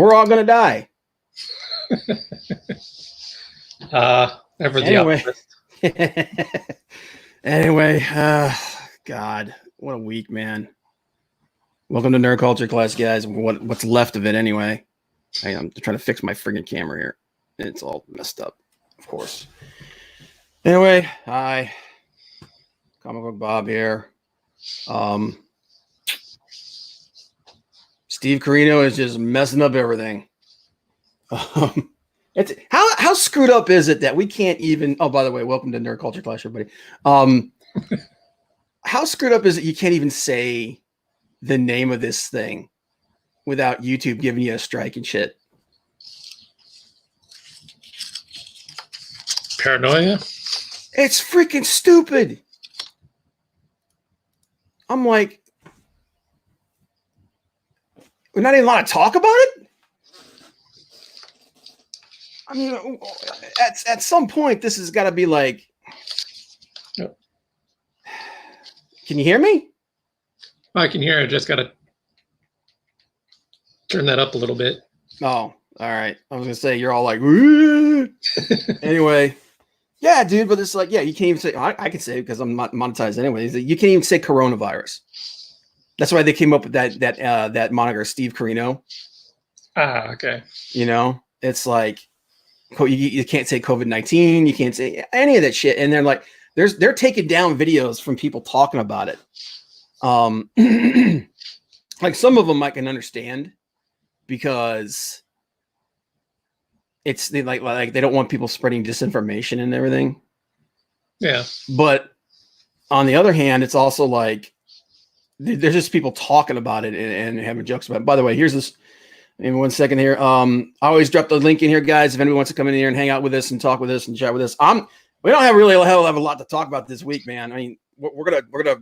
we're all gonna die. Ever the Anyway. optimist. Anyway, God, what a week, man. Welcome to Nerd Culture Class, guys. What's left of it, anyway. I'm trying to fix my friggin' camera here. It's all messed up, of course. Anyway, hi. Comic Book Bob here. Steve Carino is just messing up everything. It's how screwed up is it that we can't even? Oh, by the way, welcome to Nerd Culture Clash, everybody. How screwed up is it you can't even say the name of this thing without YouTube giving you a strike and shit? Paranoia? It's freaking stupid. I'm like, we're not even allowed to talk about it? I mean, at some point, this has got to be like, Yep. Can you hear me? I can hear. I just got to turn that up a little bit. Oh, all right. I was going to say, you're all like, anyway. Yeah, dude, but it's like, yeah, you can't even say, I can say it because I'm not monetized anyway. You can't even say coronavirus. That's why they came up with that moniker, Steve Carino. Ah, okay. You know, it's like, you can't say COVID-19. You can't say any of that shit. And they're like, they're taking down videos from people talking about it. Like some of them I can understand because it's like they don't want people spreading disinformation and everything. Yeah. But on the other hand, it's also like there's just people talking about it and having jokes about it. By the way, here's this. In 1 second here. I always drop the link in here, guys. If anyone wants to come in here and hang out with us and talk with us and chat with us, we don't have really a lot to talk about this week, man. I mean, we're gonna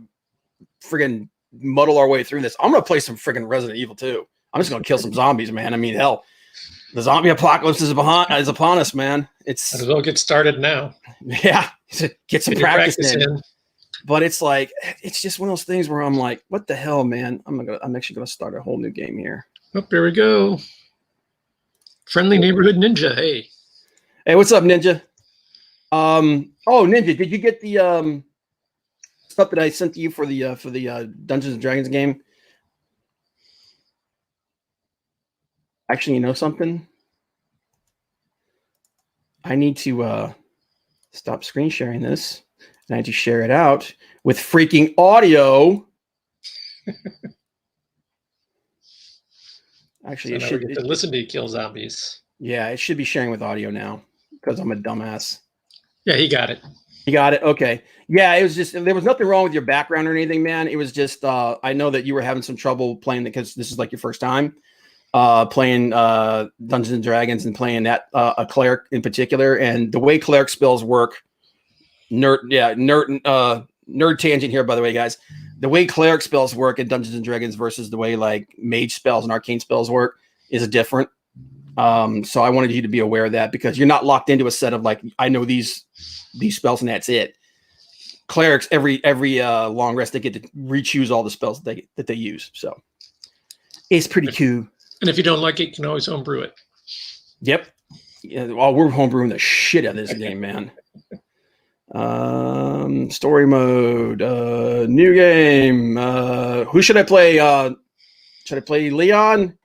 friggin' muddle our way through this. I'm gonna play some friggin' Resident Evil 2. I'm just gonna kill some zombies, man. I mean, hell, the zombie apocalypse is upon us, man. It's might as well get started now. Yeah, get some practice in. But it's like it's just one of those things where I'm like, what the hell, man? I'm actually gonna start a whole new game here. Oh, here we go. Friendly neighborhood ninja. Hey, what's up, Ninja? Oh, Ninja, did you get the stuff that I sent to you for the Dungeons and Dragons game? Actually, you know something? I need to stop screen sharing this, and I need to share it out with freaking audio. Actually, so we get to listen to you kill zombies. Yeah, it should be sharing with audio now because I'm a dumbass. Yeah, he got it. You got it. Okay. Yeah, it was just there was nothing wrong with your background or anything, man. It was just I know that you were having some trouble playing because this is like your first time playing Dungeons and Dragons and playing that a cleric in particular, and the way cleric spells work. Nerd tangent here, by the way, guys. The way cleric spells work in Dungeons and Dragons versus the way like mage spells and arcane spells work is different. So I wanted you to be aware of that because you're not locked into a set of like, I know these spells and that's it. Clerics, every long rest, they get to re-choose all the spells that they use. So it's pretty cool. And if you don't like it, you can always homebrew it. Yep. Yeah, well, we're homebrewing the shit out of this game, man. Story mode, new game. Who should I play? Should I play Leon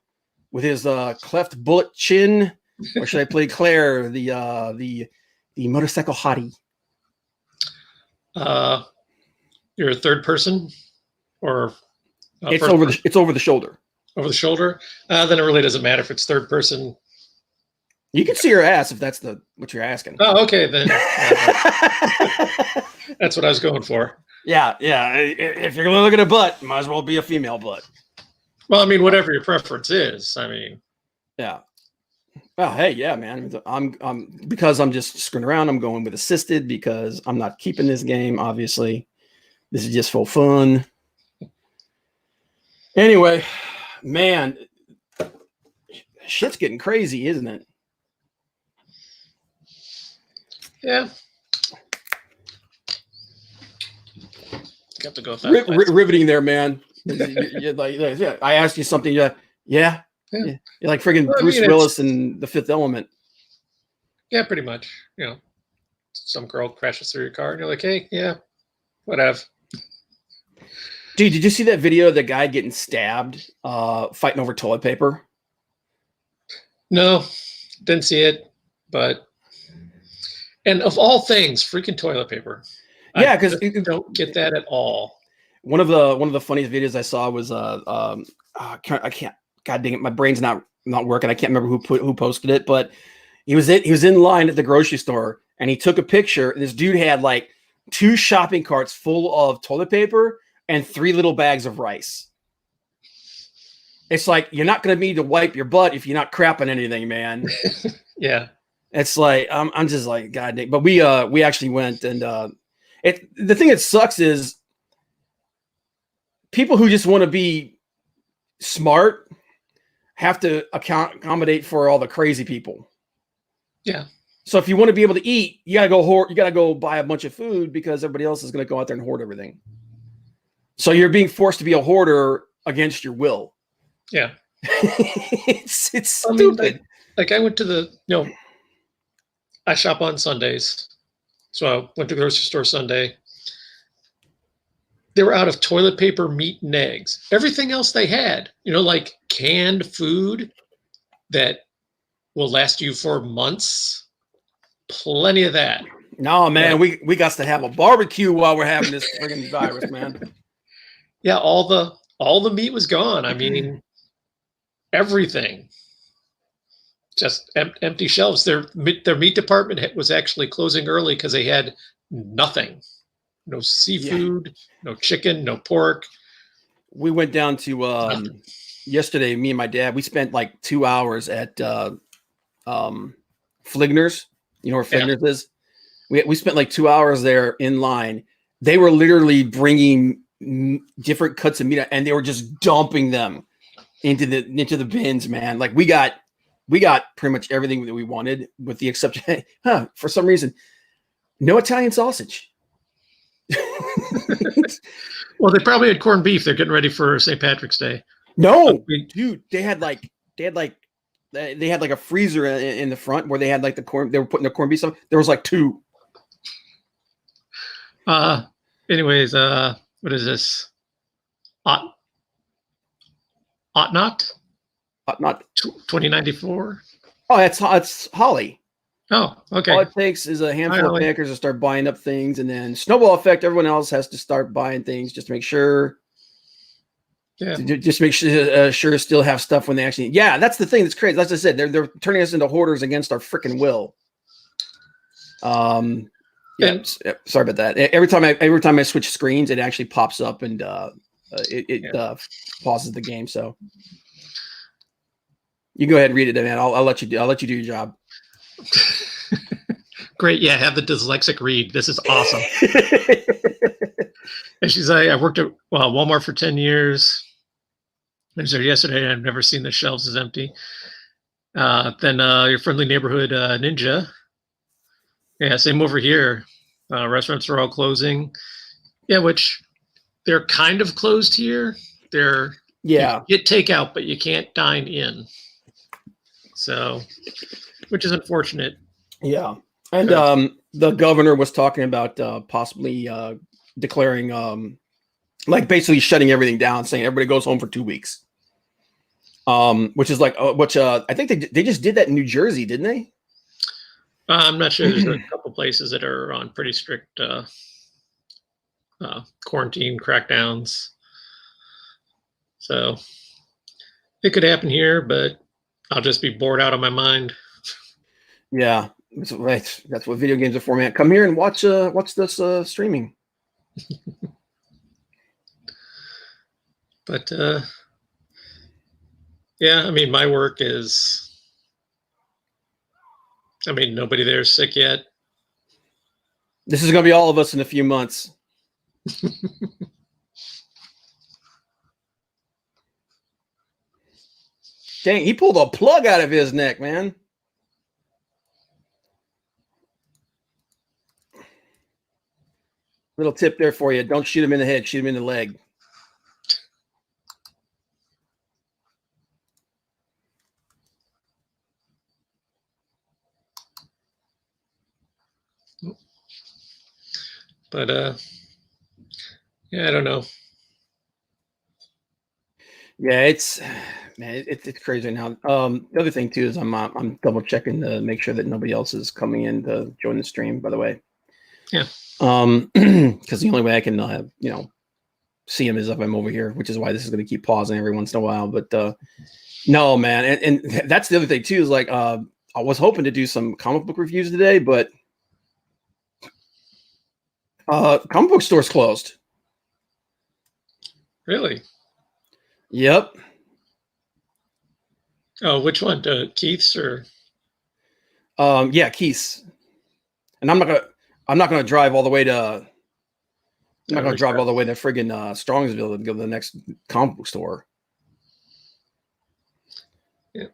with his cleft bullet chin, or should I play Claire, the motorcycle hottie? You're a third person, or it's over the shoulder. Over the shoulder. Then it really doesn't matter if it's third person. You can see her ass if that's what you're asking. Oh, okay then. That's what I was going for. Yeah. If you're gonna look at a butt, might as well be a female butt. Well, I mean, whatever your preference is. I mean, yeah. Well, hey, yeah, man. I'm because I'm just screwing around. I'm going with assisted because I'm not keeping this game. Obviously, this is just for fun. Anyway, man, shit's getting crazy, isn't it? Yeah. You have to go fast. Riveting there, man. Yeah, I asked you something. Yeah. Yeah. Yeah. You're like friggin' Well, I Bruce mean, Willis in The Fifth Element. yeah, pretty much. Some girl crashes through your car, and you're like, hey, yeah, whatever. Dude, did you see that video of the guy getting stabbed, fighting over toilet paper? No, didn't see it, but and of all things, freaking toilet paper. Yeah, I because just don't get that at all. one of the funniest videos I saw was I can't, god dang it, my brain's not working. I can't remember who posted it, but he was in line at the grocery store and he took a picture. This dude had like 2 shopping carts full of toilet paper and 3 little bags of rice. It's like, you're not going to need to wipe your butt if you're not crapping anything, man. Yeah. It's like, I'm just like, god dang. But we actually went and the thing that sucks is people who just want to be smart have to accommodate for all the crazy people. Yeah. So if you want to be able to eat, you gotta go buy a bunch of food because everybody else is going to go out there and hoard everything. So you're being forced to be a hoarder against your will. Yeah. It's stupid. I mean, like I went to I shop on Sundays. So I went to the grocery store Sunday. They were out of toilet paper, meat, and eggs. Everything else they had, like canned food that will last you for months. Plenty of that. No, man, we got to have a barbecue while we're having this friggin' virus, man. Yeah, all the meat was gone. I mean, everything. Just empty shelves. Their meat department was actually closing early because they had nothing. No seafood, no chicken, no pork. We went down to yesterday, me and my dad, we spent like 2 hours at Fligner's. You know where Fligner's is? We spent like 2 hours there in line. They were literally bringing different cuts of meat and they were just dumping them into the bins, man. Like we got pretty much everything that we wanted with the exception for some reason, no Italian sausage. Well, they probably had corned beef. They're getting ready for St. Patrick's Day. No, dude, they had like a freezer in the front where they had like the corn. They were putting the corned beef stuff. There was like 2. Anyways, what is this? Ought not 2094. Oh, it's Holly. Oh, okay. All it takes is a handful of bankers to start buying up things, and then snowball effect. Everyone else has to start buying things just to make sure. Yeah. Just make sure still have stuff when they actually. Yeah, that's the thing that's crazy. As I said, they're turning us into hoarders against our freaking will. Yeah. Sorry about that. Every time I switch screens, it actually pops up and it pauses the game. So you go ahead and read it, man. I'll let you do your job. Great. Yeah, have the dyslexic read. This is awesome. And she's like, I worked at Walmart for 10 years. I was there yesterday. I've never seen the shelves as empty. Then your friendly neighborhood ninja. Yeah, same over here. Restaurants are all closing. Yeah, which they're kind of closed here. You get takeout, but you can't dine in. So, which is unfortunate. Yeah. And the governor was talking about possibly declaring like basically shutting everything down, saying everybody goes home for 2 weeks. Which is like I think they just did that in New Jersey, didn't they? I'm not sure. There's a couple places that are on pretty strict quarantine crackdowns. So it could happen here, but I'll just be bored out of my mind. Yeah, that's right. That's what video games are for, man. Come here and watch this streaming. But yeah, I mean, my work is. I mean, nobody there is sick yet. This is going to be all of us in a few months. Dang, he pulled a plug out of his neck, man. Little tip there for you. Don't shoot him in the head. Shoot him in the leg. But yeah, I don't know. Yeah, it's crazy right now. The other thing too is I'm double checking to make sure that nobody else is coming in to join the stream. By the way, Yeah. Because the only way I can see him is if I'm over here, which is why this is going to keep pausing every once in a while. But no, man, and that's the other thing too is like I was hoping to do some comic book reviews today, but comic book store's closed. Really? Yep. Oh, which one? Keith's or? Yeah, Keith's. And I'm not gonna drive all the way to. I'm not gonna drive all the way to friggin' Strongsville to go to the next comic book store. Yeah,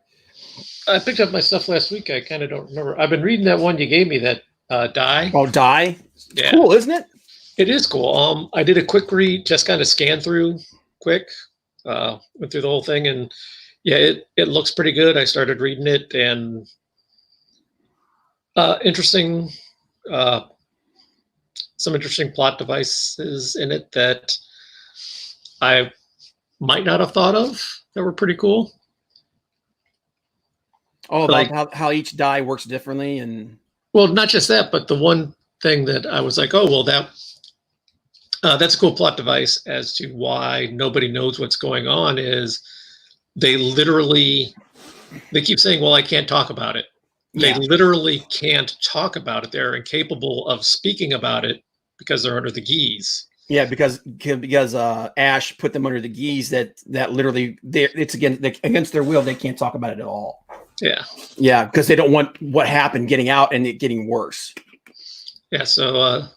I picked up my stuff last week. I kind of don't remember. I've been reading that one you gave me, that Die. Oh, Die. It's Yeah. cool, isn't it? It is cool. I did a quick read, just kind of scanned through quick, went through the whole thing, and yeah, it looks pretty good. I started reading it, and interesting, some interesting plot devices in it that I might not have thought of that were pretty cool. Oh, about how each die works differently, and well, not just that, but the one thing that I was like, oh well, that's a cool plot device as to why nobody knows what's going on is they keep saying, well, I can't talk about it. They literally can't talk about it. They're incapable of speaking about it because they're under the geese. Yeah, because Ash put them under the geese that literally it's against their will. They can't talk about it at all. Yeah. Yeah, because they don't want what happened getting out and it getting worse. Yeah, so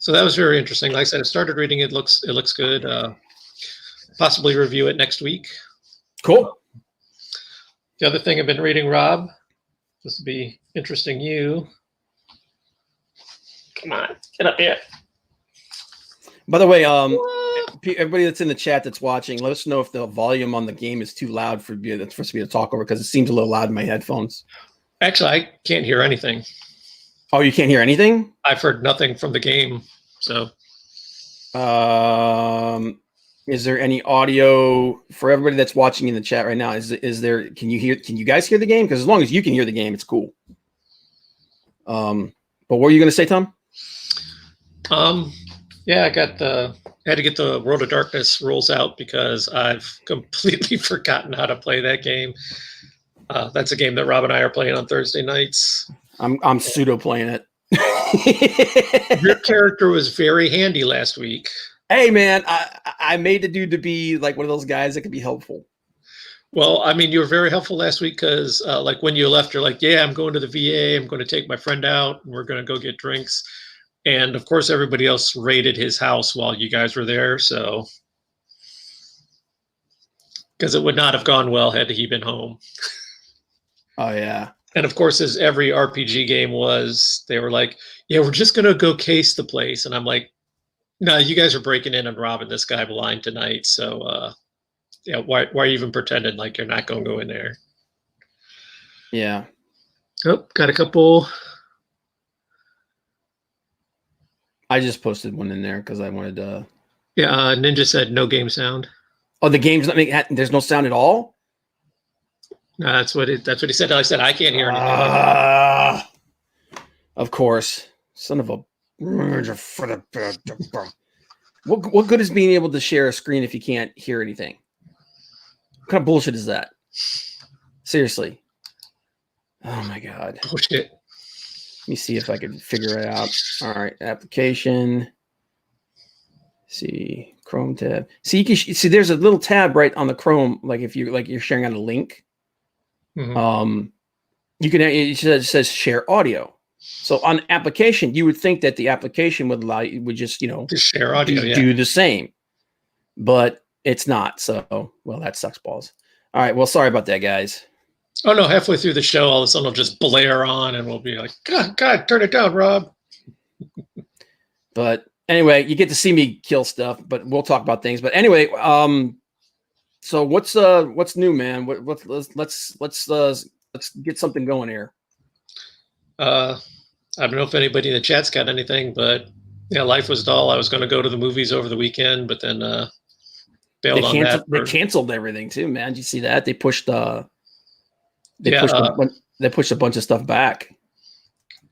that was very interesting. Like I said, I started reading it. It looks good. Possibly review it next week. Cool. The other thing I've been reading, Rob, this will be interesting you. Come on, get up here. By the way, everybody that's in the chat that's watching, let us know if the volume on the game is too loud for me to talk over, because it seems a little loud in my headphones. Actually, I can't hear anything. Oh, you can't hear anything? I've heard nothing from the game. So, is there any audio for everybody that's watching in the chat right now? Is there? Can you guys hear the game? Because as long as you can hear the game, it's cool. But what were you going to say, Tom? Yeah, I had to get the World of Darkness rules out because I've completely forgotten how to play that game. That's a game that Rob and I are playing on Thursday nights. I'm pseudo playing it. Your character was very handy last week. Hey man, I made the dude to be like one of those guys that could be helpful. Well, I mean, you were very helpful last week because like when you left, you're like, yeah, I'm going to the VA. I'm going to take my friend out. And we're going to go get drinks. And of course, everybody else raided his house while you guys were there. So, because it would not have gone well had he been home. Oh, yeah. And of course, as every RPG game was, they were like, yeah, we're just going to go case the place. And I'm like, no, you guys are breaking in and robbing this guy blind tonight. So, yeah, why are you even pretending like you're not going to go in there? Yeah. Oh, got a couple. I just posted one in there because I wanted to. Yeah, Ninja said no game sound. Oh, the game's not making. There's no sound at all. That's what he said. I said I can't hear anything. Of course, son of a. What good is being able to share a screen if you can't hear anything? What kind of bullshit is that? Seriously. Oh my god. Bullshit. Let me see if I can figure it out. All right, application. Let's see, Chrome tab. See, you can see there's a little tab right on the Chrome. Like if you're sharing on a link, mm-hmm. You can. It says share audio. So on application, you would think that the application would just just share audio, do the same, but it's not. So well, that sucks balls. All right, well, sorry about that, guys. Oh no! Halfway through the show, all of a sudden it'll just blare on, and we'll be like, "God, turn it down, Rob." But anyway, you get to see me kill stuff, but we'll talk about things. But anyway, so what's new, man? Let's get something going here. I don't know if anybody in the chat's got anything, but yeah, life was dull. I was going to go to the movies over the weekend, but then bailed on that. They canceled everything too, man. Did you see that? They pushed they Yeah, pushed a bunch of stuff back.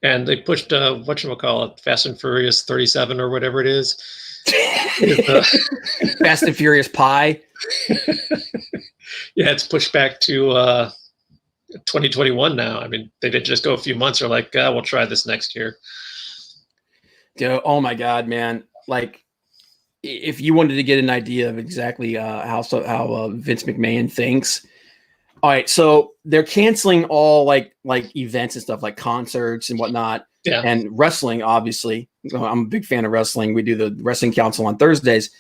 and they pushed whatchamacallit, Fast and Furious 37 or whatever it is. Fast and Furious Pie. Yeah, it's pushed back to 2021 now. I mean, they didn't just go a few months. They're like, we'll try this next year. Dude, oh my God, man. Like, if you wanted to get an idea of exactly how Vince McMahon thinks. All right, so they're canceling all like events and stuff, like concerts and whatnot. Yeah. And wrestling, obviously. I'm a big fan of wrestling. We do the Wrestling Council on Thursdays.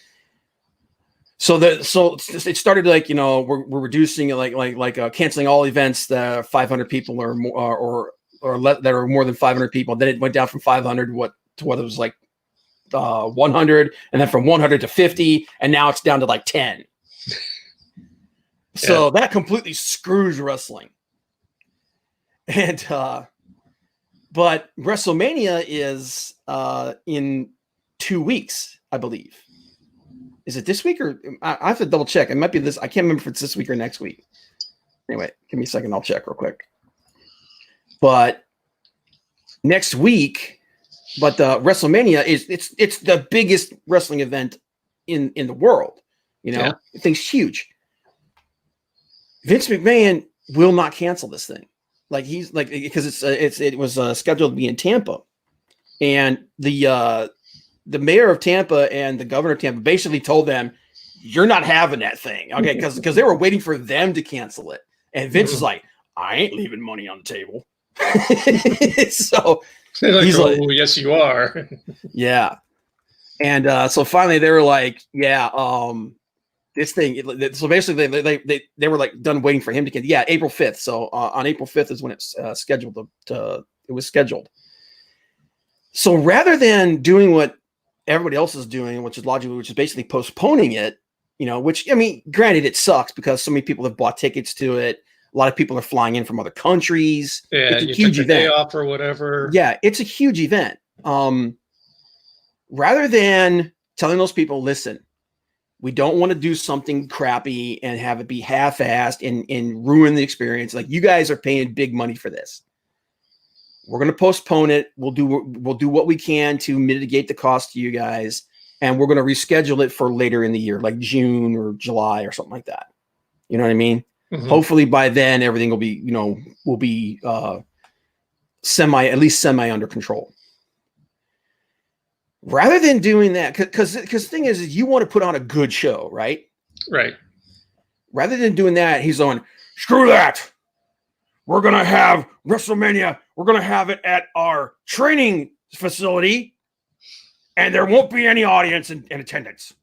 So it started like, we're reducing canceling all events that are 500 people or more, that are more than 500 people. Then it went down from 500 to what it was like 100, and then from 100 to 50, and now it's down to like 10. So that completely screws wrestling. And but WrestleMania is in 2 weeks, I believe. Is it this week, or I have to double check? It might be this. I can't remember if it's this week or next week. Anyway, give me a second. I'll check real quick. But next week, but the WrestleMania it's the biggest wrestling event in the world. The thing's huge. Vince McMahon will not cancel this thing. Like, he's like, because it was scheduled to be in Tampa, and the mayor of Tampa and the governor of Tampa basically told them, "You're not having that thing." Okay, because they were waiting for them to cancel it, and Vince is like, "I ain't leaving money on the table." So he's like, "Oh, yes, you are." Yeah, and so finally they were like, "Yeah, this thing." So basically, they were like done waiting for him to get. Yeah, April 5th. So on April 5th is when it's scheduled it was scheduled. So rather than doing what everybody else is doing, which is basically postponing it, which, I mean, granted, it sucks because so many people have bought tickets to it. A lot of people are flying in from other countries. Yeah, it's a huge event. Day off or whatever. Yeah, it's a huge event. Rather than telling those people, listen, we don't want to do something crappy and have it be half-assed and ruin the experience. Like, you guys are paying big money for this. We're going to postpone it. We'll do what we can to mitigate the cost to you guys, and we're going to reschedule it for later in the year, like June or July or something like that. You know what I mean? Mm-hmm. Hopefully by then everything will be at least semi under control. Rather than doing that, because the thing is you want to put on a good show, right? Right. Rather than doing that, he's going, screw that. We're going to have WrestleMania. We're going to have it at our training facility, and there won't be any audience in attendance.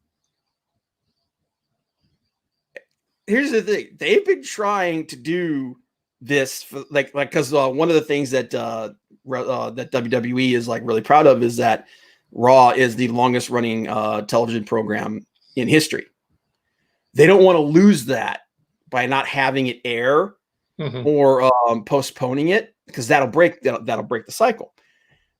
Here's the thing. They've been trying to do this for because one of the things that that WWE is like really proud of is that Raw is the longest running television program in history. They don't want to lose that by not having it air or postponing it, because that'll break the cycle.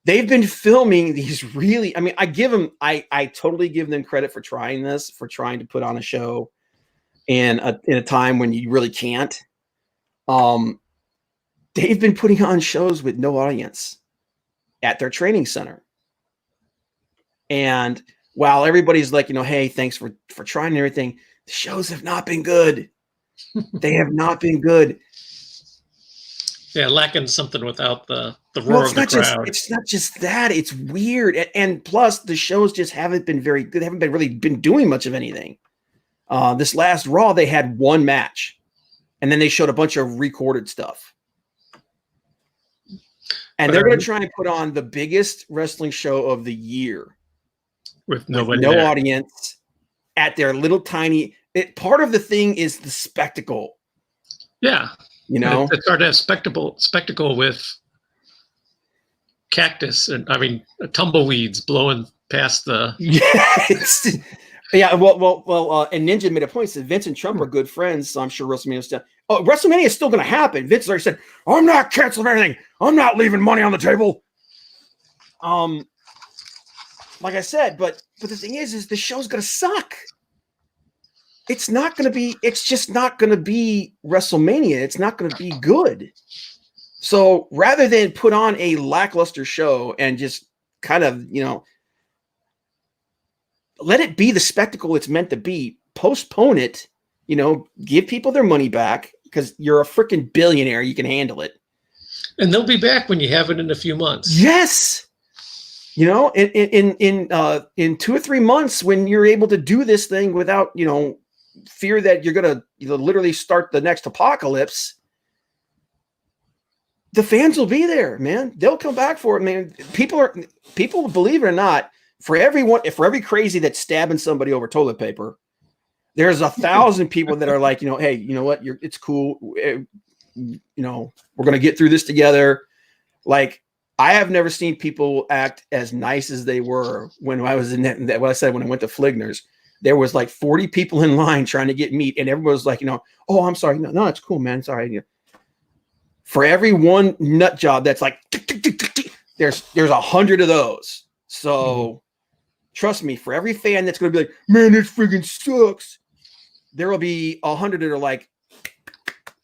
They've been filming these really, I mean, I totally give them credit for trying to put on a show in a time when you really can't. They've been putting on shows with no audience at their training center. And while everybody's like, hey, thanks for trying and everything, the shows have not been good. They have not been good. Yeah, lacking something without the roar of the crowd. It's not just that. It's weird. And plus, the shows just haven't been very good. They haven't really been doing much of anything. This last Raw, they had one match. And then they showed a bunch of recorded stuff. And they're going to try and put on the biggest wrestling show of the year. With no audience at their little tiny. Part of the thing is the spectacle. Yeah, it's hard to have spectacle with cactus and tumbleweeds blowing past the. Yeah, well, and Ninja made a point. Said Vince and Trump are good friends, so I'm sure WrestleMania WrestleMania is still going to happen. Vince already said, "I'm not canceling anything. I'm not leaving money on the table." like I said, but the thing is the show's gonna suck. It's not gonna be. It's just not gonna be WrestleMania. It's not gonna be good. So rather than put on a lackluster show and just kind of, let it be the spectacle it's meant to be, postpone it, give people their money back because you're a freaking billionaire. You can handle it. And they'll be back when you have it in a few months. Yes. In 2 or 3 months, when you're able to do this thing without, fear that you're going to literally start the next apocalypse, the fans will be there, man. They'll come back for it, man. People, believe it or not, for every crazy that's stabbing somebody over toilet paper, there's 1,000 people that are like, hey, you know what? It's cool. We're going to get through this together. Like, I have never seen people act as nice as they were when I was when I went to Fligner's. There was like 40 people in line trying to get meat, and everyone was like, oh, I'm sorry. No, it's cool, man. Sorry. For every one nut job that's like, there's 100 of those. So trust me, for every fan that's going to be like, man, this freaking sucks, there will be 100 that are like,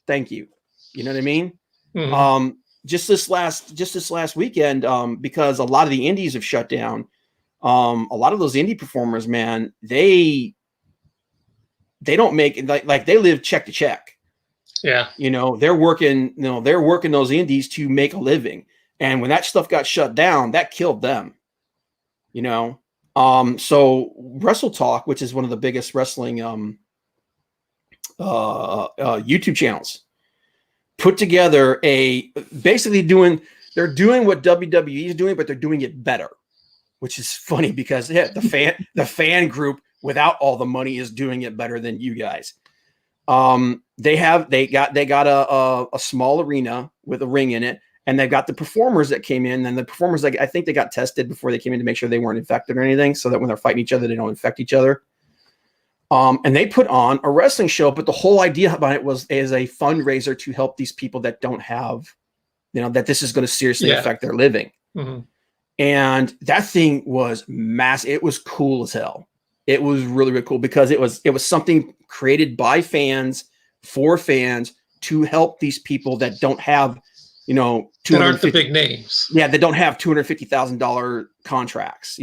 thank you. You know what I mean? Mm-hmm. Just this last weekend, because a lot of the indies have shut down. A lot of those indie performers, man, they don't make like they live check to check. Yeah. They're working those indies to make a living. And when that stuff got shut down, that killed them. So Wrestle Talk, which is one of the biggest wrestling YouTube channels, put together they're doing what WWE is doing, but they're doing it better, which is funny because the fan group without all the money is doing it better than you guys. They got a small arena with a ring in it, and they've got the performers that came in, and the performers, like, I think they got tested before they came in to make sure they weren't infected or anything, so that when they're fighting each other, they don't infect each other. And they put on a wrestling show, but the whole idea about it was as a fundraiser to help these people that don't have, that this is going to seriously affect their living. Mm-hmm. And that thing was massive. It was cool as hell. It was really, really cool because it was something created by fans for fans to help these people that don't have, that aren't the big names. Yeah, that don't have $250,000 contracts.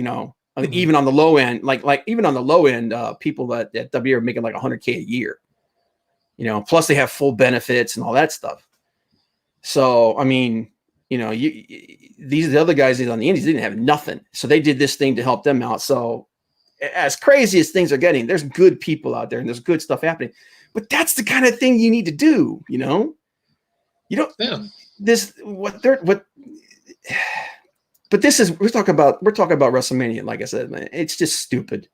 Even on the low end, even on the low end, people at W are making like $100K a year. Plus they have full benefits and all that stuff. So I mean, the other guys on the indies didn't have nothing, so they did this thing to help them out. So as crazy as things are getting, there's good people out there and there's good stuff happening. But that's the kind of thing you need to do, You don't. Yeah. But this is we're talking about WrestleMania. Like I said, man, it's just stupid.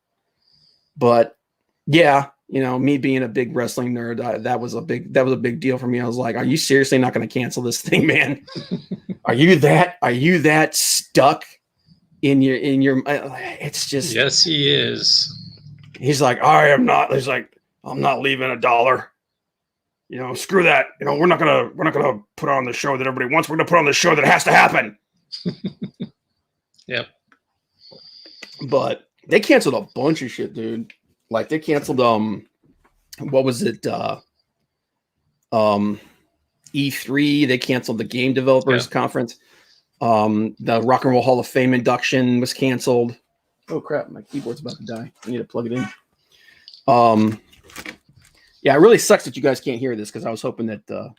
But yeah, me being a big wrestling nerd, that was a big deal for me. I was like, are you seriously not going to cancel this thing, man? Are you that stuck in your it's just, yes, he is. He's like, I am not. He's like, I'm not leaving $1. Screw that. We're not gonna put on the show that everybody wants. We're gonna put on the show that has to happen. Yep. But they canceled a bunch of shit, dude. Like they canceled what was it? E3. They canceled the Game Developers Conference. The Rock and Roll Hall of Fame induction was canceled. Oh crap, my keyboard's about to die. I need to plug it in. Yeah, it really sucks that you guys can't hear this because I was hoping that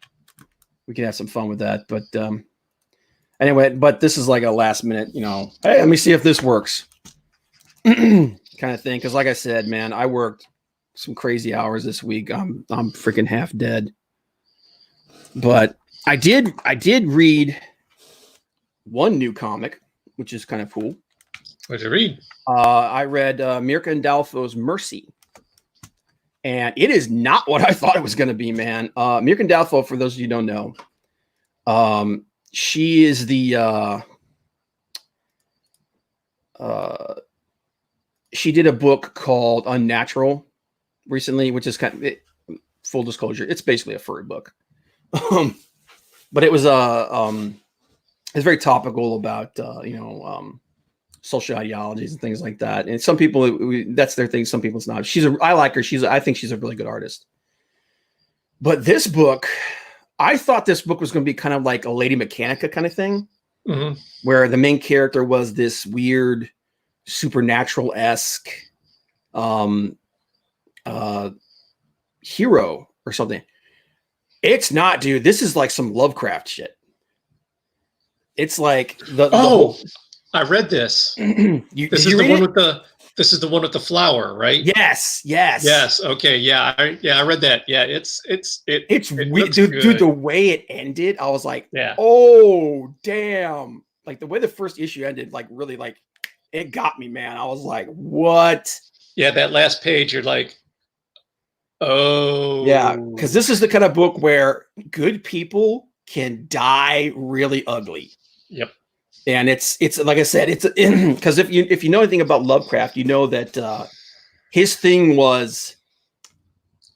we could have some fun with that. But anyway, but this is like a last minute, hey, let me see if this works kind of thing. Because like I said, man, I worked some crazy hours this week. I'm freaking half dead. But I did read one new comic, which is kind of cool. What'd you read? I read Mirka Andolfo's Mercy. And it is not what I thought it was going to be, man. Mirka Andolfo, for those of you who don't know, she is the she did a book called Unnatural recently, which is kind of full disclosure. It's basically a furry book. But it was it's very topical about social ideologies and things like that. And some people, that's their thing. Some people it's not. I like her. I think she's a really good artist. But this book, I thought this book was going to be kind of like a Lady Mechanica kind of thing, where the main character was this weird supernatural-esque hero or something. It's not, dude. This is like some Lovecraft shit. It's like the whole... I read this. This is the one with the flower, right? Yes. Okay, yeah, I read that. Yeah, it's weird, dude. The way it ended, I was like, yeah. Oh, damn! Like the way the first issue ended, like really, like it got me, man. I was like, what? Yeah, that last page, you're like, oh, yeah, because this is the kind of book where good people can die really ugly. Yep. And it's like I said, it's because if you know anything about Lovecraft, you know that his thing was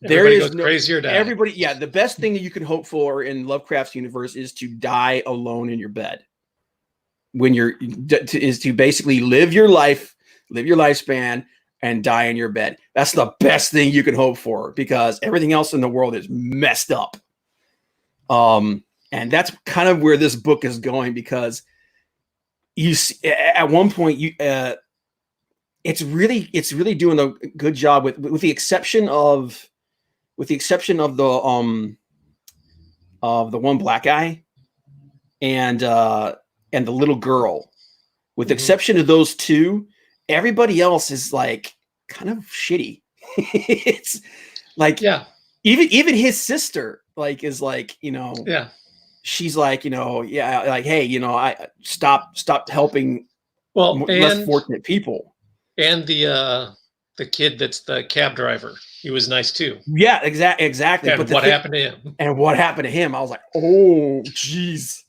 everybody goes crazy or die. Everybody, yeah. The best thing that you can hope for in Lovecraft's universe is to die alone in your bed. When is to basically live your lifespan and die in your bed. That's the best thing you can hope for because everything else in the world is messed up. And that's kind of where this book is going because you see, at one point it's really doing a good job with the exception of the one black guy and the little girl. With the exception of those two, everybody else is like kind of shitty. It's like, yeah, even his sister like is like, yeah, she's like, yeah, like, hey, I stop helping less fortunate people. And the kid that's the cab driver, he was nice too. Yeah, exactly. And what happened to him? And what happened to him? I was like, oh, geez.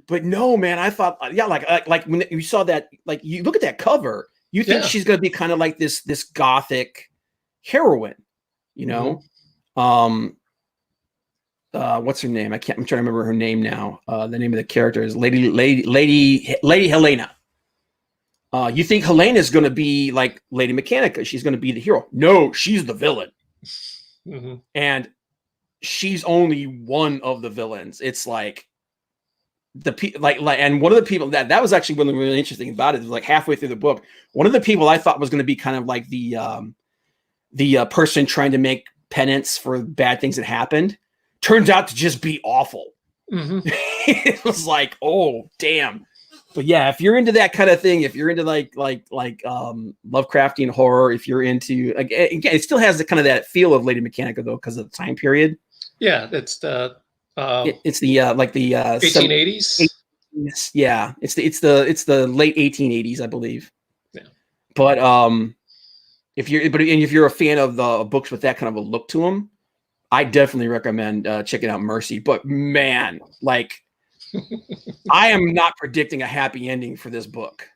But no, man, I thought, yeah, like when you saw that, like you look at that cover, you think she's gonna be kind of like this gothic heroine, what's her name? I'm trying to remember her name now. The name of the character is Lady Helena. You think Helena is going to be like Lady Mechanica? She's going to be the hero. No, she's the villain, and she's only one of the villains. It's like and one of the people that was actually really interesting about it. It was like halfway through the book. One of the people I thought was going to be kind of like the person trying to make penance for bad things that happened. Turns out to just be awful. It was like, oh, damn. But yeah, if you're into that kind of thing, if you're into like Lovecraftian horror, if you're into, again, it still has the kind of that feel of Lady Mechanica though, because of the time period. Yeah, it's the it's the like the 1880s. Yeah, it's the late 1880s, I believe. Yeah. But if you're a fan of the books with that kind of a look to them, I definitely recommend checking out Mercy. But man, like, I am not predicting a happy ending for this book.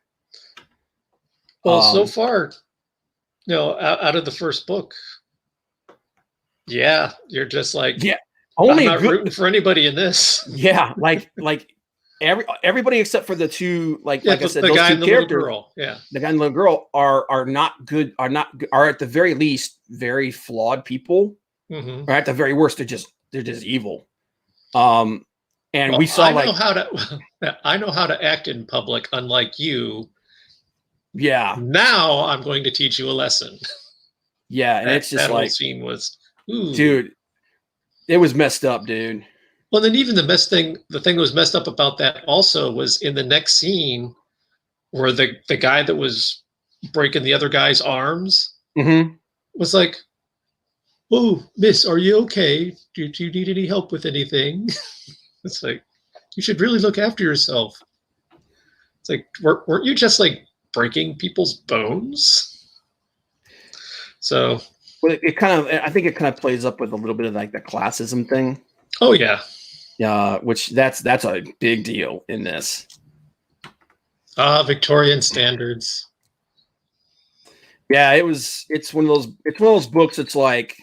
Well, so far, out of the first book, yeah, you're just like, yeah, I'm not rooting for anybody in this. Yeah, like everybody except for the two, like I said, the those guy two and the characters, little girl, yeah, the guy and the little girl are not good, are at the very least very flawed people. Or at the very worst, they're just evil. And we saw I know how to act in public, unlike you. Yeah. Now I'm going to teach you a lesson. Yeah, and it's just that like whole scene was, dude, it was messed up, dude. Well, then even the thing that was messed up about that also was in the next scene where the guy that was breaking the other guy's arms was like, "Oh, miss, are you okay? Do you need any help with anything?" It's like, you should really look after yourself. It's like, weren't you just like breaking people's bones? So, well, I think it kind of plays up with a little bit of like the classism thing. Oh yeah, which that's a big deal in this. Victorian standards. Yeah, it's one of those books. It's like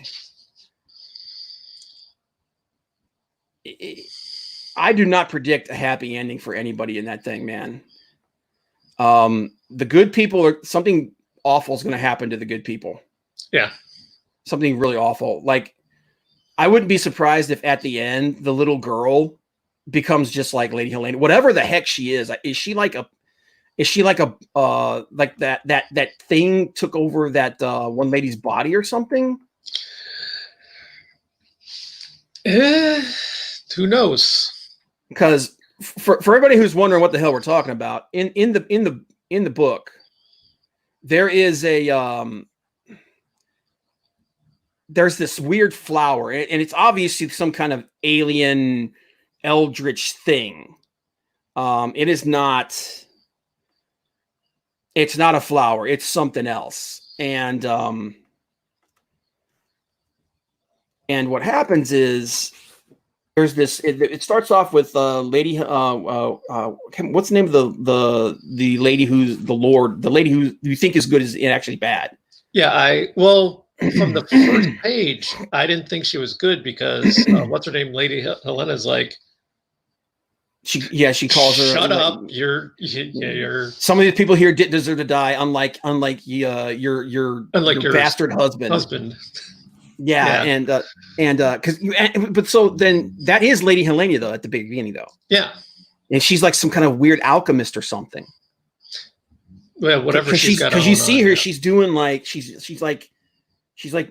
I do not predict a happy ending for anybody in that thing, man. The good people are something awful is going to happen to the good people. Yeah. Something really awful. Like, I wouldn't be surprised if at the end the little girl becomes just like Lady Helena, whatever the heck she is. Is she like a like that thing took over that one lady's body or something? Who knows? Because for everybody who's wondering what the hell we're talking about, in the book, there is a there's this weird flower, and it's obviously some kind of alien eldritch thing. It is not. It's not a flower. It's something else. And what happens is there's this. It starts off with lady. What's the name of the lady who's the Lord? The lady who you think is good is actually bad. Yeah, from the first page, I didn't think she was good because what's her name? Lady Helena's like. She calls her. Shut up! You're. Some of these people here deserve to die, unlike your bastard husband. Yeah, and but so then that is Lady Helena though at the beginning though. Yeah, and she's like some kind of weird alchemist or something. Well, whatever because you see her, yeah. She's doing like she's like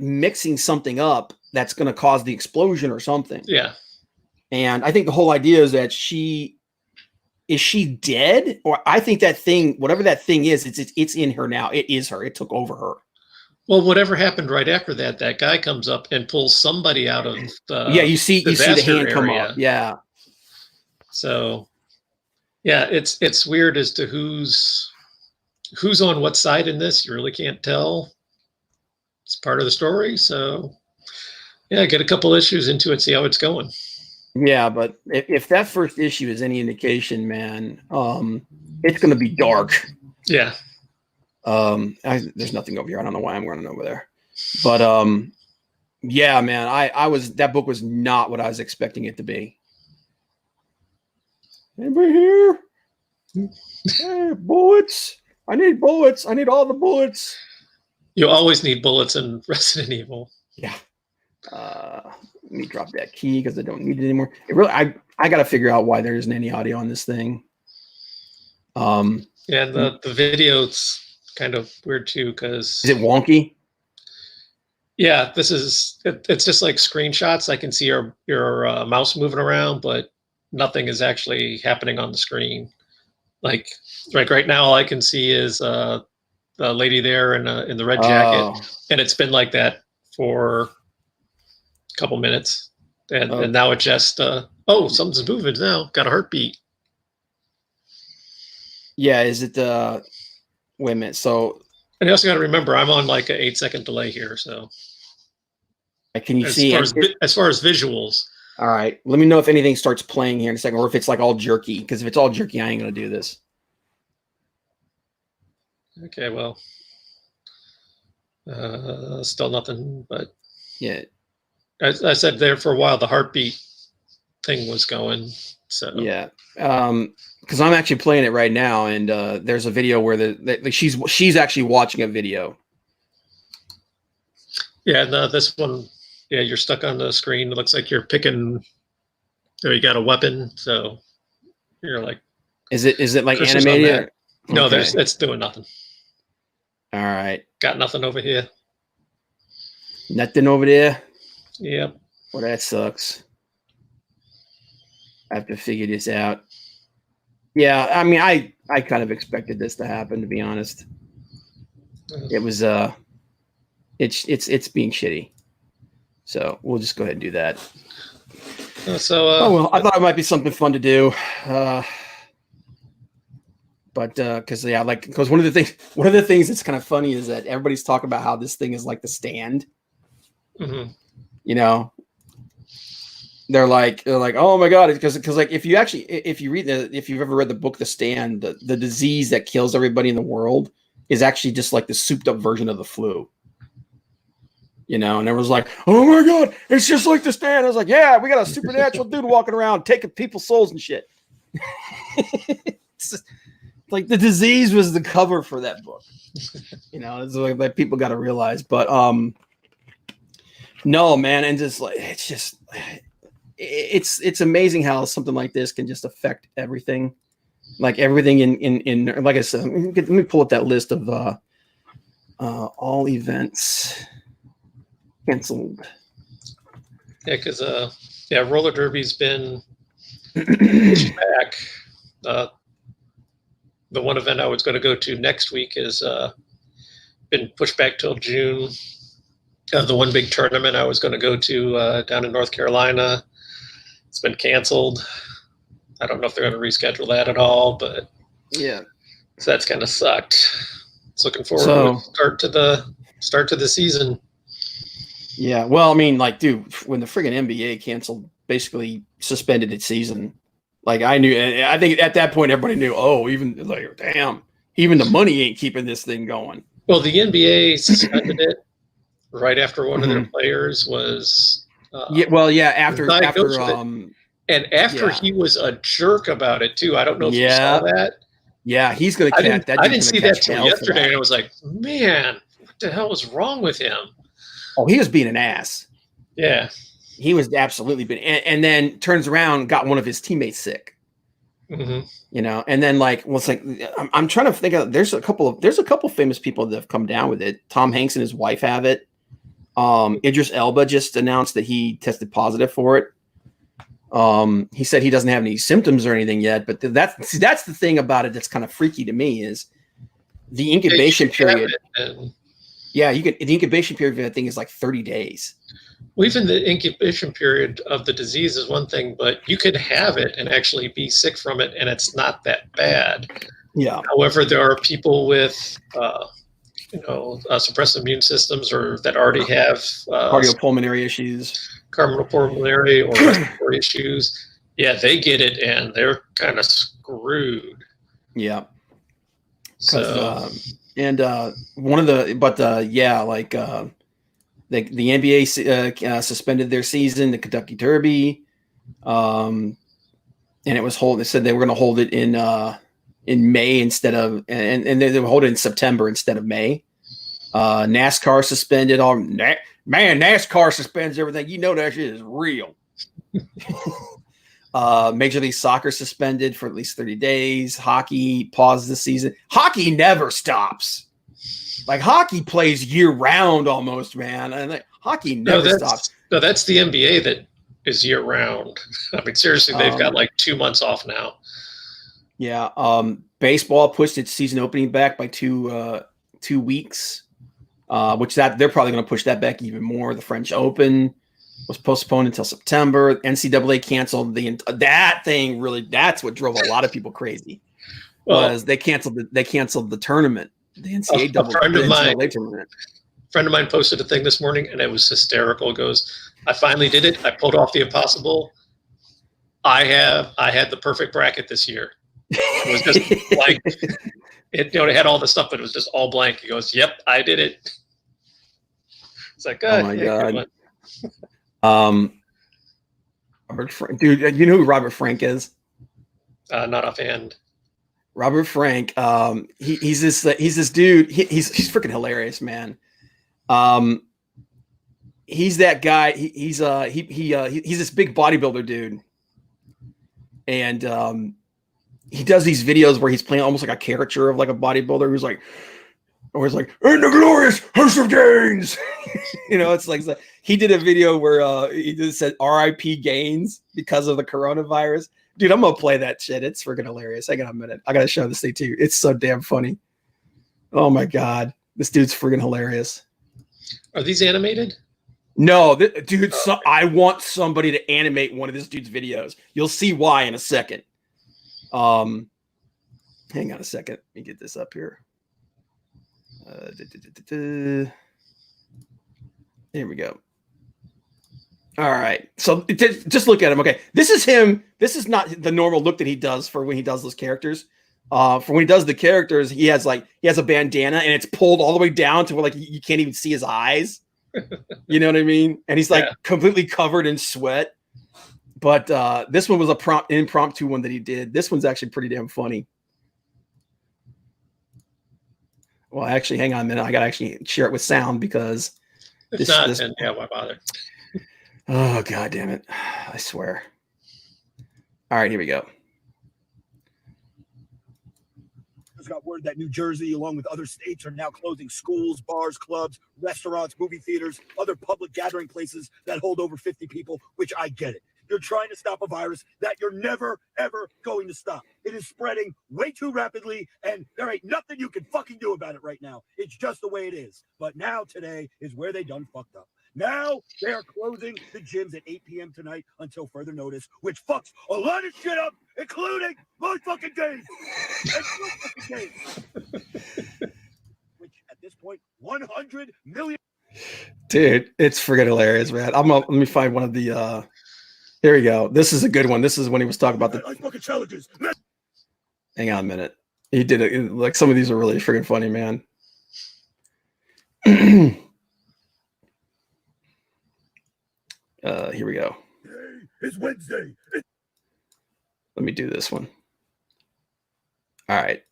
mixing something up that's going to cause the explosion or something. Yeah. And I think the whole idea is that is she dead? Or I think that thing, whatever that thing is, it's in her now. It is her. It took over her. Well, whatever happened right after that, that guy comes up and pulls somebody out of the you see the hand come up. Yeah. So yeah, it's weird as to who's on what side in this. You really can't tell. It's part of the story. So yeah, get a couple issues into it, see how it's going. Yeah, but if that first issue is any indication, man, it's going to be dark. Yeah. There's nothing over here. I don't know why I'm running over there, but yeah, man, that book was not what I was expecting it to be. Anybody here? Hey, bullets! I need bullets. I need all the bullets. You always need bullets in Resident Evil. Yeah. Let me drop that key because I don't need it anymore. It really, I got to figure out why there isn't any audio on this thing. Yeah, and the video's kind of weird too because is it wonky? Yeah, it's just like screenshots. I can see your mouse moving around, but nothing is actually happening on the screen. Like right now, all I can see is the lady there in the red jacket, and it's been like that for couple minutes and now it just something's moving now, got a heartbeat. Yeah, is it wait a minute, so and you also got to remember I'm on like an 8-second delay here, so can you see as far as visuals. All right, let me know if anything starts playing here in a second or if it's like all jerky, because if it's all jerky I ain't gonna do this. Okay, well still nothing, but yeah, I said there for a while the heartbeat thing was going. So yeah, because I'm actually playing it right now, and there's a video where she's actually watching a video. Yeah, no, this one, yeah, you're stuck on the screen. It looks like you're picking. You got a weapon, so you're like. Is it like animated? No, it's doing nothing. All right. Got nothing over here. Nothing over there. Yep. Well, that sucks. I have to figure this out. Yeah, I mean, I kind of expected this to happen, to be honest. It was it's being shitty. So we'll just go ahead and do that. Well, I thought it might be something fun to do. But because one of the things that's kind of funny is that everybody's talking about how this thing is like The Stand. Mm-hmm. You know, they're like, oh my god, because like if you've ever read the book The Stand, the disease that kills everybody in the world is actually just like the souped up version of the flu. you know, and everyone's like, oh my God, it's just like the Stand. I was like, yeah, we got a supernatural dude walking around taking people's souls and shit. It's just, like the disease was the cover for that book. You know, it's like that people got to realize. But no, man, and just like it's amazing how something like this can just affect everything. Like everything in like I said, let me pull up that list of all events canceled. Yeah, because roller derby's been pushed back. The one event I was going to go to next week is been pushed back till June. The one big tournament I was going to go to down in North Carolina, it's been canceled. I don't know if they're going to reschedule that at all, but yeah, so that's kind of sucked. It's looking forward to start to the season. Yeah, well, I mean, like, dude, when the friggin' NBA canceled, basically suspended its season, like I think at that point everybody knew. Oh, even like, damn, even the money ain't keeping this thing going. Well, the NBA suspended it right after one of their players was. After he was a jerk about it too. I don't know if you saw that. Yeah, he's gonna catch that. I didn't see that till yesterday, and I was like, man, what the hell was wrong with him? Oh, he was being an ass. Yeah, he was absolutely being, and then turns around, got one of his teammates sick. Mm-hmm. You know, and then like, well, it's like I'm trying to think of. There's a couple famous people that have come down with it. Tom Hanks and his wife have it. Idris Elba just announced that he tested positive for it. He said he doesn't have any symptoms or anything yet, but that's the thing about it that's kind of freaky to me is the incubation period. Yeah, the incubation period, I think, is like 30 days. Well, even the incubation period of the disease is one thing, but you could have it and actually be sick from it, and it's not that bad. Yeah. However, there are people with, suppressed immune systems or that already have cardiopulmonary issues, cardiopulmonary or respiratory issues. Yeah, they get it, and they're kind of screwed. Yeah. So. One of the, the NBA suspended their season, the Kentucky Derby, and it was they said they were going to hold it in May instead of, and they were holding it in September instead of May. NASCAR suspended NASCAR suspends everything. You know that shit is real. Major League Soccer suspended for at least 30 days. Hockey paused the season. Hockey never stops. Like hockey plays year round almost, man. And like, hockey never stops. No, that's the NBA that is year round. I mean, seriously, they've got like 2 months off now. Yeah. Baseball pushed its season opening back by 2 weeks, which they're probably going to push that back even more. The French Open was postponed until September. NCAA canceled that thing. Really, that's what drove a lot of people crazy. Was they canceled the tournament, the NCAA tournament. A friend of mine posted a thing this morning, and it was hysterical. It goes, I finally did it. I pulled off the impossible. I had the perfect bracket this year. It was just like it had all the stuff, but it was just all blank. He goes, "Yep, I did it." It's like, oh my god. Robert Frank, dude, you know who Robert Frank is? Not offhand. Robert Frank, he's this dude. He's freaking hilarious, man. He's that guy. He's this big bodybuilder dude, and he does these videos where he's playing almost like a caricature of like a bodybuilder who's like, always like, in the glorious house of Gaines. It's like he did a video where he just said R.I.P. Gaines because of the coronavirus. Dude, I'm gonna play that shit. It's freaking hilarious. I got a minute. I gotta show this thing to you. It's so damn funny. Oh my god, this dude's freaking hilarious. Are these animated? No, dude. I want somebody to animate one of this dude's videos. You'll see why in a second. Hang on a second. Let me get this up here. There we go. All right. So just look at him. Okay. This is him. This is not the normal look that he does for when he does those characters. For when he does the characters, he has a bandana and it's pulled all the way down to where like you can't even see his eyes. You know what I mean? And he's like Yeah. completely covered in sweat. But this one was a impromptu one that he did. This one's actually pretty damn funny. Well, actually, hang on a minute. I gotta actually share it with sound because If not, then yeah, why bother? Oh, God damn it. I swear. All right, here we go. Got word that New Jersey, along with other states, are now closing schools, bars, clubs, restaurants, movie theaters, other public gathering places that hold over 50 people, which I get it. You're trying to stop a virus that you're never, ever going to stop. It is spreading way too rapidly, and there ain't nothing you can fucking do about it right now. It's just the way it is. But now, today, is where they done fucked up. Now they are closing the gyms at 8 p.m. tonight until further notice, which fucks a lot of shit up, including my fucking games. And your fucking games. Which at this point, 100 million. Dude, it's friggin' hilarious, man. Let me find one of the here we go. This is a good one. This is when he was talking about the fucking challenges. Hang on a minute. He did it like some of these are really friggin' funny, man. Here we go. Today is Wednesday. Let me do this one. All right.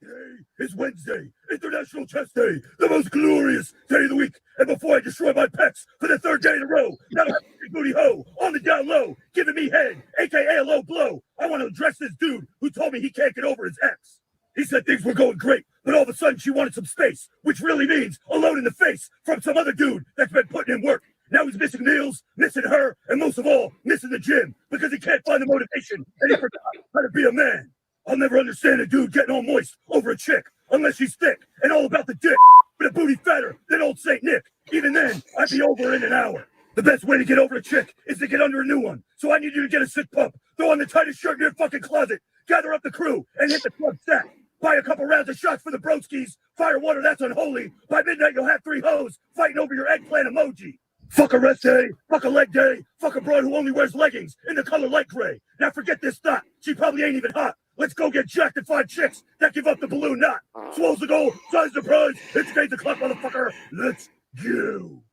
Today is Wednesday, International Chest Day, the most glorious day of the week. And before I destroy my pets for the third day in a row, that'll have Big Booty Ho on the down low, giving me head, aka a low blow. I want to address this dude who told me he can't get over his ex. He said things were going great, but all of a sudden she wanted some space, which really means alone in the face from some other dude that's been putting in work. Now he's missing meals, missing her, and most of all, missing the gym because he can't find the motivation and he forgot how to be a man. I'll never understand a dude getting all moist over a chick unless she's thick and all about the dick, but a booty fatter than old Saint Nick. Even then, I'd be over in an hour. The best way to get over a chick is to get under a new one. So I need you to get a sick pump, throw on the tightest shirt in your fucking closet, gather up the crew, and hit the club set. Buy a couple rounds of shots for the broskies, fire water that's unholy. By midnight, you'll have 3 hoes fighting over your eggplant emoji. Fuck a rest day, fuck a leg day, fuck a broad who only wears leggings in the color light gray. Now forget this thought, she probably ain't even hot. Let's go get jacked and find chicks that give up the balloon knot. Swells the goal, size the prize, it's 8 o'clock, motherfucker. Let's go.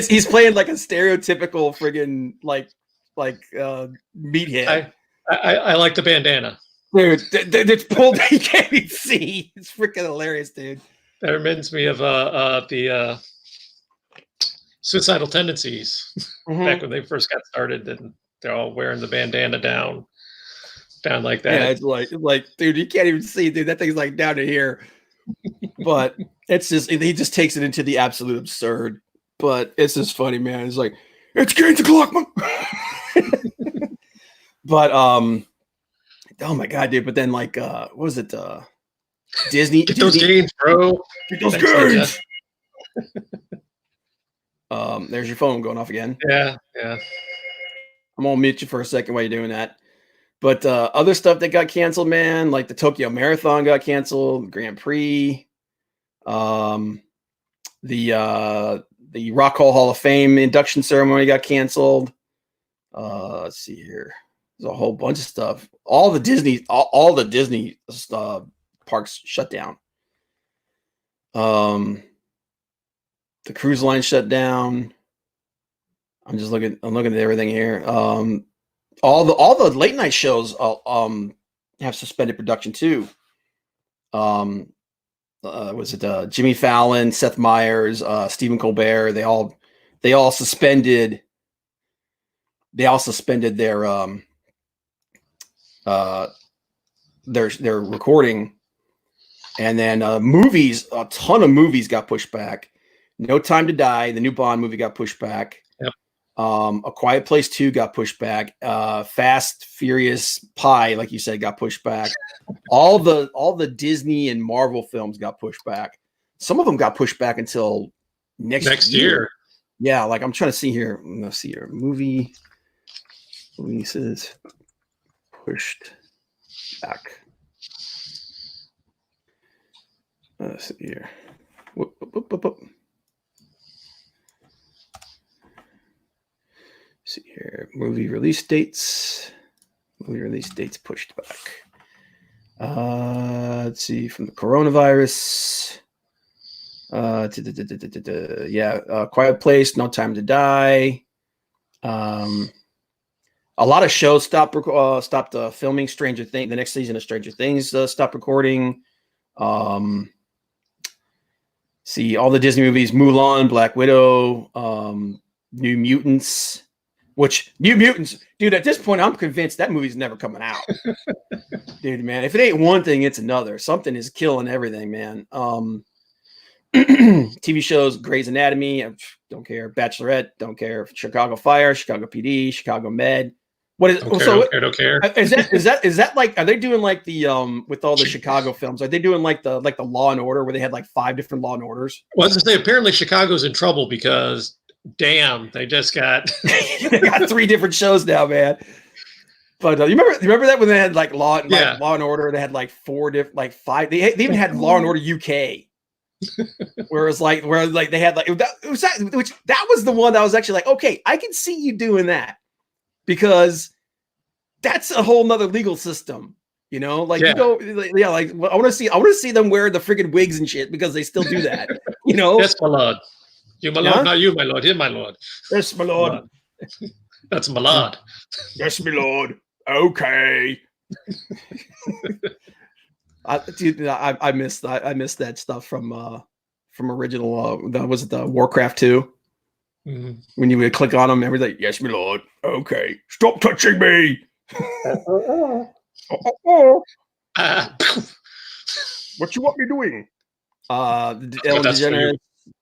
He's playing like a stereotypical friggin' like meathead. I like the bandana. Dude, it's pulled. You can't even see. It's freaking hilarious, dude. That reminds me of the suicidal tendencies back when they first got started, and they're all wearing the bandana down like that. Yeah, it's like, dude, you can't even see, dude. That thing's like down to here. But it's just he just takes it into the absolute absurd. But it's just funny, man. It's like it's gains the clock, man. But oh my god, dude. But then like what was it? Disney. Get those gains, bro. Get those gains. There's your phone going off again. Yeah. I'm gonna mute you for a second while you're doing that. But other stuff that got canceled, man, like the Tokyo Marathon got canceled, Grand Prix, the Rock Hall of Fame induction ceremony got canceled. Let's see here. There's a whole bunch of stuff. All the Disney parks shut down. The cruise line shut down. I'm looking at everything here. All the late night shows have suspended production too. Was it Jimmy Fallon, Seth Meyers, Stephen Colbert? They all suspended. They all suspended their recording, and then movies. A ton of movies got pushed back. No Time to Die, the new Bond movie, got pushed back. Yep. A Quiet Place 2 got pushed back. Fast Furious Pi, like you said, got pushed back. All the Disney and Marvel films got pushed back. Some of them got pushed back until next year. Yeah, like I'm trying to see here. Let's see here. Movie releases pushed back. Let's see here. Whoop. See here, movie release dates pushed back. Let's see, from the coronavirus. Quiet Place, No Time to Die. A lot of shows stopped filming. Stranger Things, the next season of Stranger Things stopped recording. See all the Disney movies: Mulan, Black Widow, New Mutants. New Mutants, dude. At this point, I'm convinced that movie's never coming out. Dude, man, if it ain't one thing, it's another. Something is killing everything, man. TV shows: Grey's Anatomy, I don't care. Bachelorette, don't care. Chicago Fire, Chicago PD, Chicago Med. What is don't care. Is that like, are they doing like the with all the Chicago films? Are they doing like the Law and Order where they had like 5 different Law and Orders? Well, I was gonna say apparently Chicago's in trouble because damn, they just got they got 3 different shows now, man. But you remember that when they had like Law and Order, they had like 4 different, like 5. They even had Law and Order UK. where they had like that was the one that was actually like, okay, I can see you doing that because that's a whole nother legal system, you know. Like you go, like I want to see them wear the freaking wigs and shit because they still do that, you know. Yes, my lord. You, my lord, not you, my lord. Him, my lord. Yes, my lord. That's my lord. Yes, my lord. Okay. I missed that stuff from original. That was the Warcraft 2. Mm-hmm. When you would click on them, everything. Yes, my lord. Okay, stop touching me. What you want me doing? The Ellen DeGeneres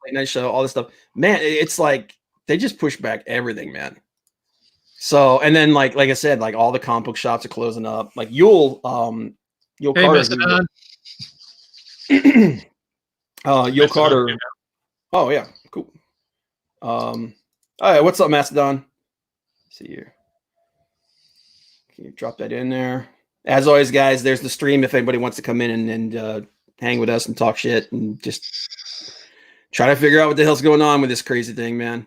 late night show, all this stuff. Man, it's like they just push back everything, man. So, and then like I said, like all the comic book shops are closing up. Like Yule Carter. Yule Carter. Oh yeah, cool. All right, what's up, Mastodon? Let's see here. Can you drop that in there? As always, guys, there's the stream if anybody wants to come in and hang with us and talk shit and just try to figure out what the hell's going on with this crazy thing, man.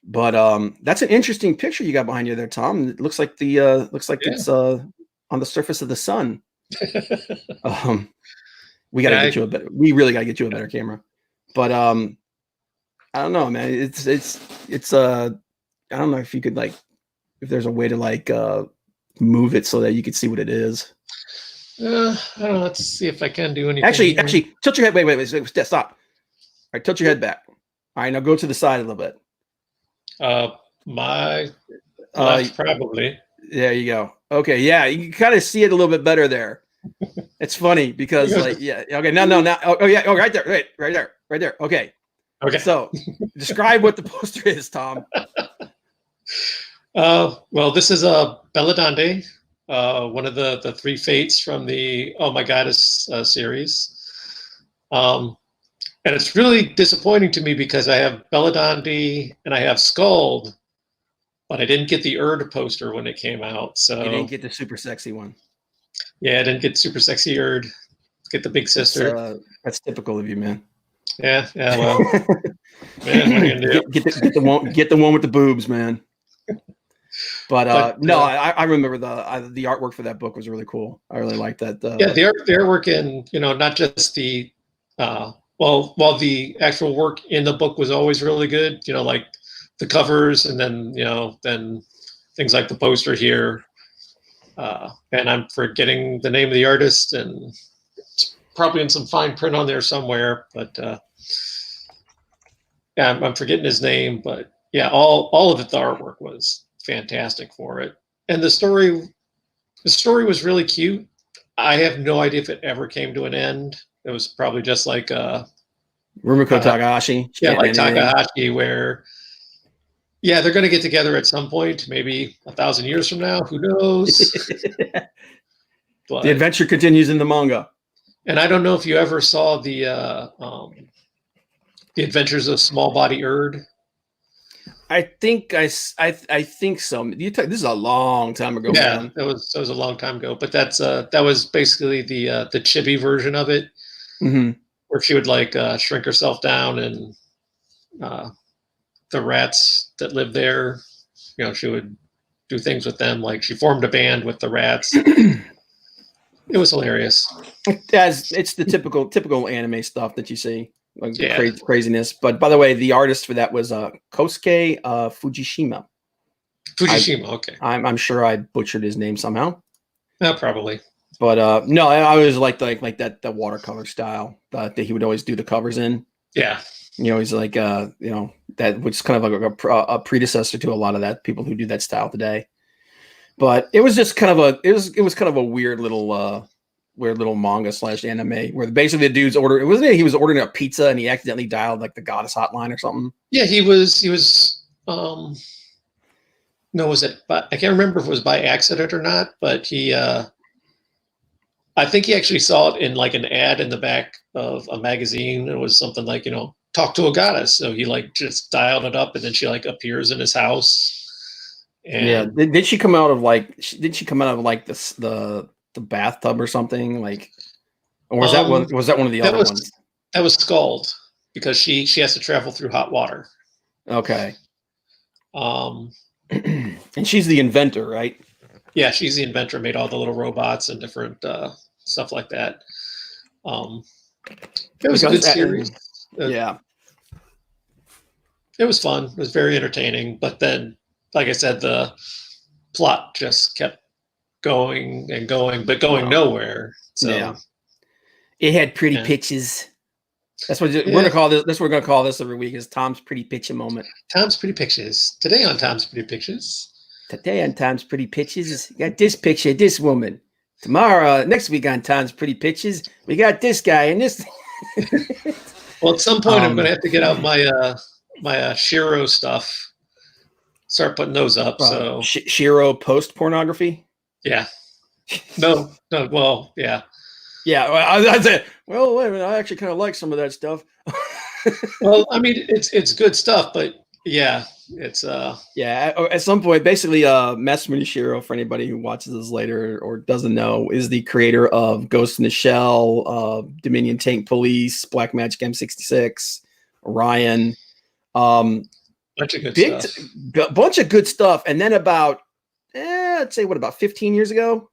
But that's an interesting picture you got behind you there, Tom. It looks like it's on the surface of the sun. We gotta get you a better. We really gotta get you a better camera. But I don't know, man. It's I don't know if you could if there's a way to move it so that you could see what it is. I don't know. Let's see if I can do anything. Actually, tilt your head. Wait. Stop. All right, tilt your head back. All right, now go to the side a little bit. My left, probably. There you go. Okay, yeah, you can kind of see it a little bit better there. It's funny because okay, now. Oh yeah, right there. Okay. So, describe what the poster is, Tom. Well, this is a Belladonde, one of the 3 fates from the Oh My Goddess series. And it's really disappointing to me because I have Belladonde and I have Skuld, but I didn't get the Erd poster when it came out. So you didn't get the super sexy one. Yeah, I didn't get super sexy Erd. Get the big sister. That's typical of you, man. Yeah. Well, man, what are you gonna do? Get the one with the boobs, man. But no, I remember the artwork for that book was really cool. I really liked that. The artwork and not just the while the actual work in the book was always really good, like the covers and then then things like the poster here. And I'm forgetting the name of the artist, and it's probably in some fine print on there somewhere, but I'm forgetting his name, but yeah, all of it, the artwork was fantastic for it. And the story was really cute. I have no idea if it ever came to an end. It was probably just like Rumiko Takahashi. Like Takahashi, where they're going to get together at some point, maybe 1,000 years from now. Who knows? But the adventure continues in the manga. And I don't know if you ever saw the Adventures of Small Body Erd. I think I think so. This is a long time ago. Yeah, man. that was a long time ago. But that was basically the chibi version of it, where she would shrink herself down, and the rats that lived there, she would do things with them. Like she formed a band with the rats. It was hilarious. As it's the typical anime stuff that you see, like Yeah. craziness. But by the way, the artist for that was Kosuke Fujishima. Fujishima. Okay. I'm sure I butchered his name somehow. Probably. But no, I always liked like that watercolor style that he would always do the covers in. Yeah. You know, he's like you know, that was kind of like a predecessor to a lot of that people who do that style today. But it was just kind of a it was kind of a weird little manga / anime where basically the dude's order. It wasn't he was ordering a pizza and he accidentally dialed like the goddess hotline or something. Yeah, he was no, was it, but I can't remember if it was by accident or not, but he I think he actually saw it in like an ad in the back of a magazine. It was something like, you know, talk to a goddess. So he like just dialed it up and then she like appears in his house. And Yeah, did she come out of like the bathtub or something, like, or was that one of the other ones? That was Scald, because she has to travel through hot water. Okay. And she's the inventor, right? Yeah, she's the inventor, made all the little robots and different stuff like that. It was a good series. Yeah. It was fun. It was very entertaining. But then, like I said, the plot just kept going and going, but going nowhere. So yeah. It had pretty pitches. That's what we're gonna call this. That's what we're gonna call this every week, is Tom's pretty picture moment. Tom's pretty pictures. Today on Tom's pretty pictures. Today on Tom's pretty pictures, you got this picture, this woman. Tomorrow, next week on Tom's pretty pictures, we got this guy and this. Well, at some point, I'm going to have to get out my Shiro stuff. Start putting those up. So Shiro post pornography. Yeah. No. Well, yeah. Yeah. I said, well, wait a minute. I actually kind of like some of that stuff. Well, I mean, it's good stuff, but yeah, it's yeah. At some point, basically, Masamune Shiro, for anybody who watches this later or doesn't know, is the creator of Ghost in the Shell, Dominion Tank Police, Black Magic M66, Orion. Bunch of good stuff. Bunch of good stuff. And then about, I'd say, about 15 years ago?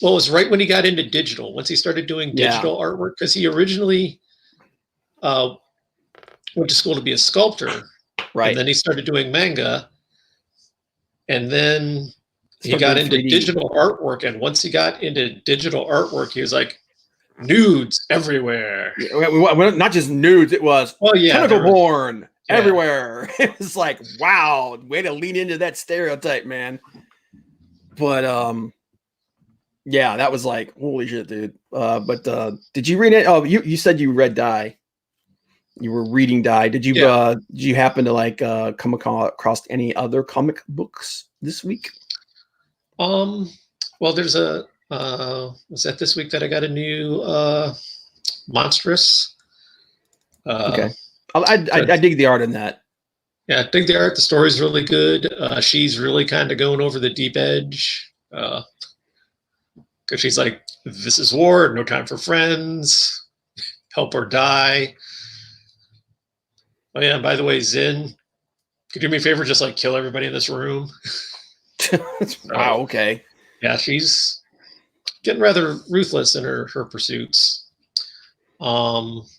Well, it was right when he got into digital, once he started doing digital artwork, because he originally went to school to be a sculptor. Right. And then he started doing manga. And then he got into 3D. Digital artwork. And once he got into digital artwork, he was like, nudes everywhere. Not just nudes, it was tentacle porn everywhere. It was like, wow, way to lean into that stereotype, man. But yeah, that was like, holy shit, dude. But did you read it? Oh, you said you read Die. You were reading Die. Did you did you happen to like come across any other comic books this week? Well, there's a was that this week that I got a new Monstrous? Okay. I dig the art in that. Yeah, I dig the art. The story's really good. She's really kind of going over the deep edge. Because she's like, this is war, no time for friends, help or die. Oh yeah, and by the way, Zin, could you do me a favor, just like kill everybody in this room? Wow, okay. Yeah, she's getting rather ruthless in her pursuits. Let's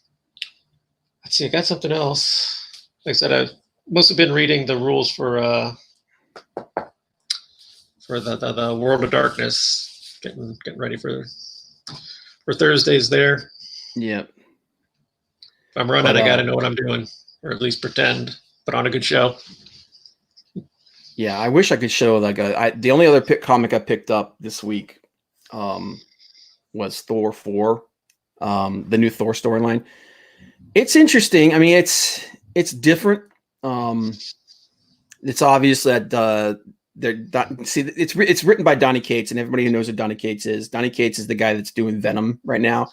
see, I got something else. Like I said, I must have been reading the rules for the World of Darkness, getting ready for Thursdays there. Yeah. If I'm running, I got to know what I'm doing, or at least pretend. Put on a good show. Yeah, I wish I could show like the only other comic I picked up this week was Thor 4, the new Thor storyline. It's interesting. I mean, it's different. It's obvious that it's written by Donny Cates, and everybody who knows who Donny Cates is the guy that's doing Venom right now.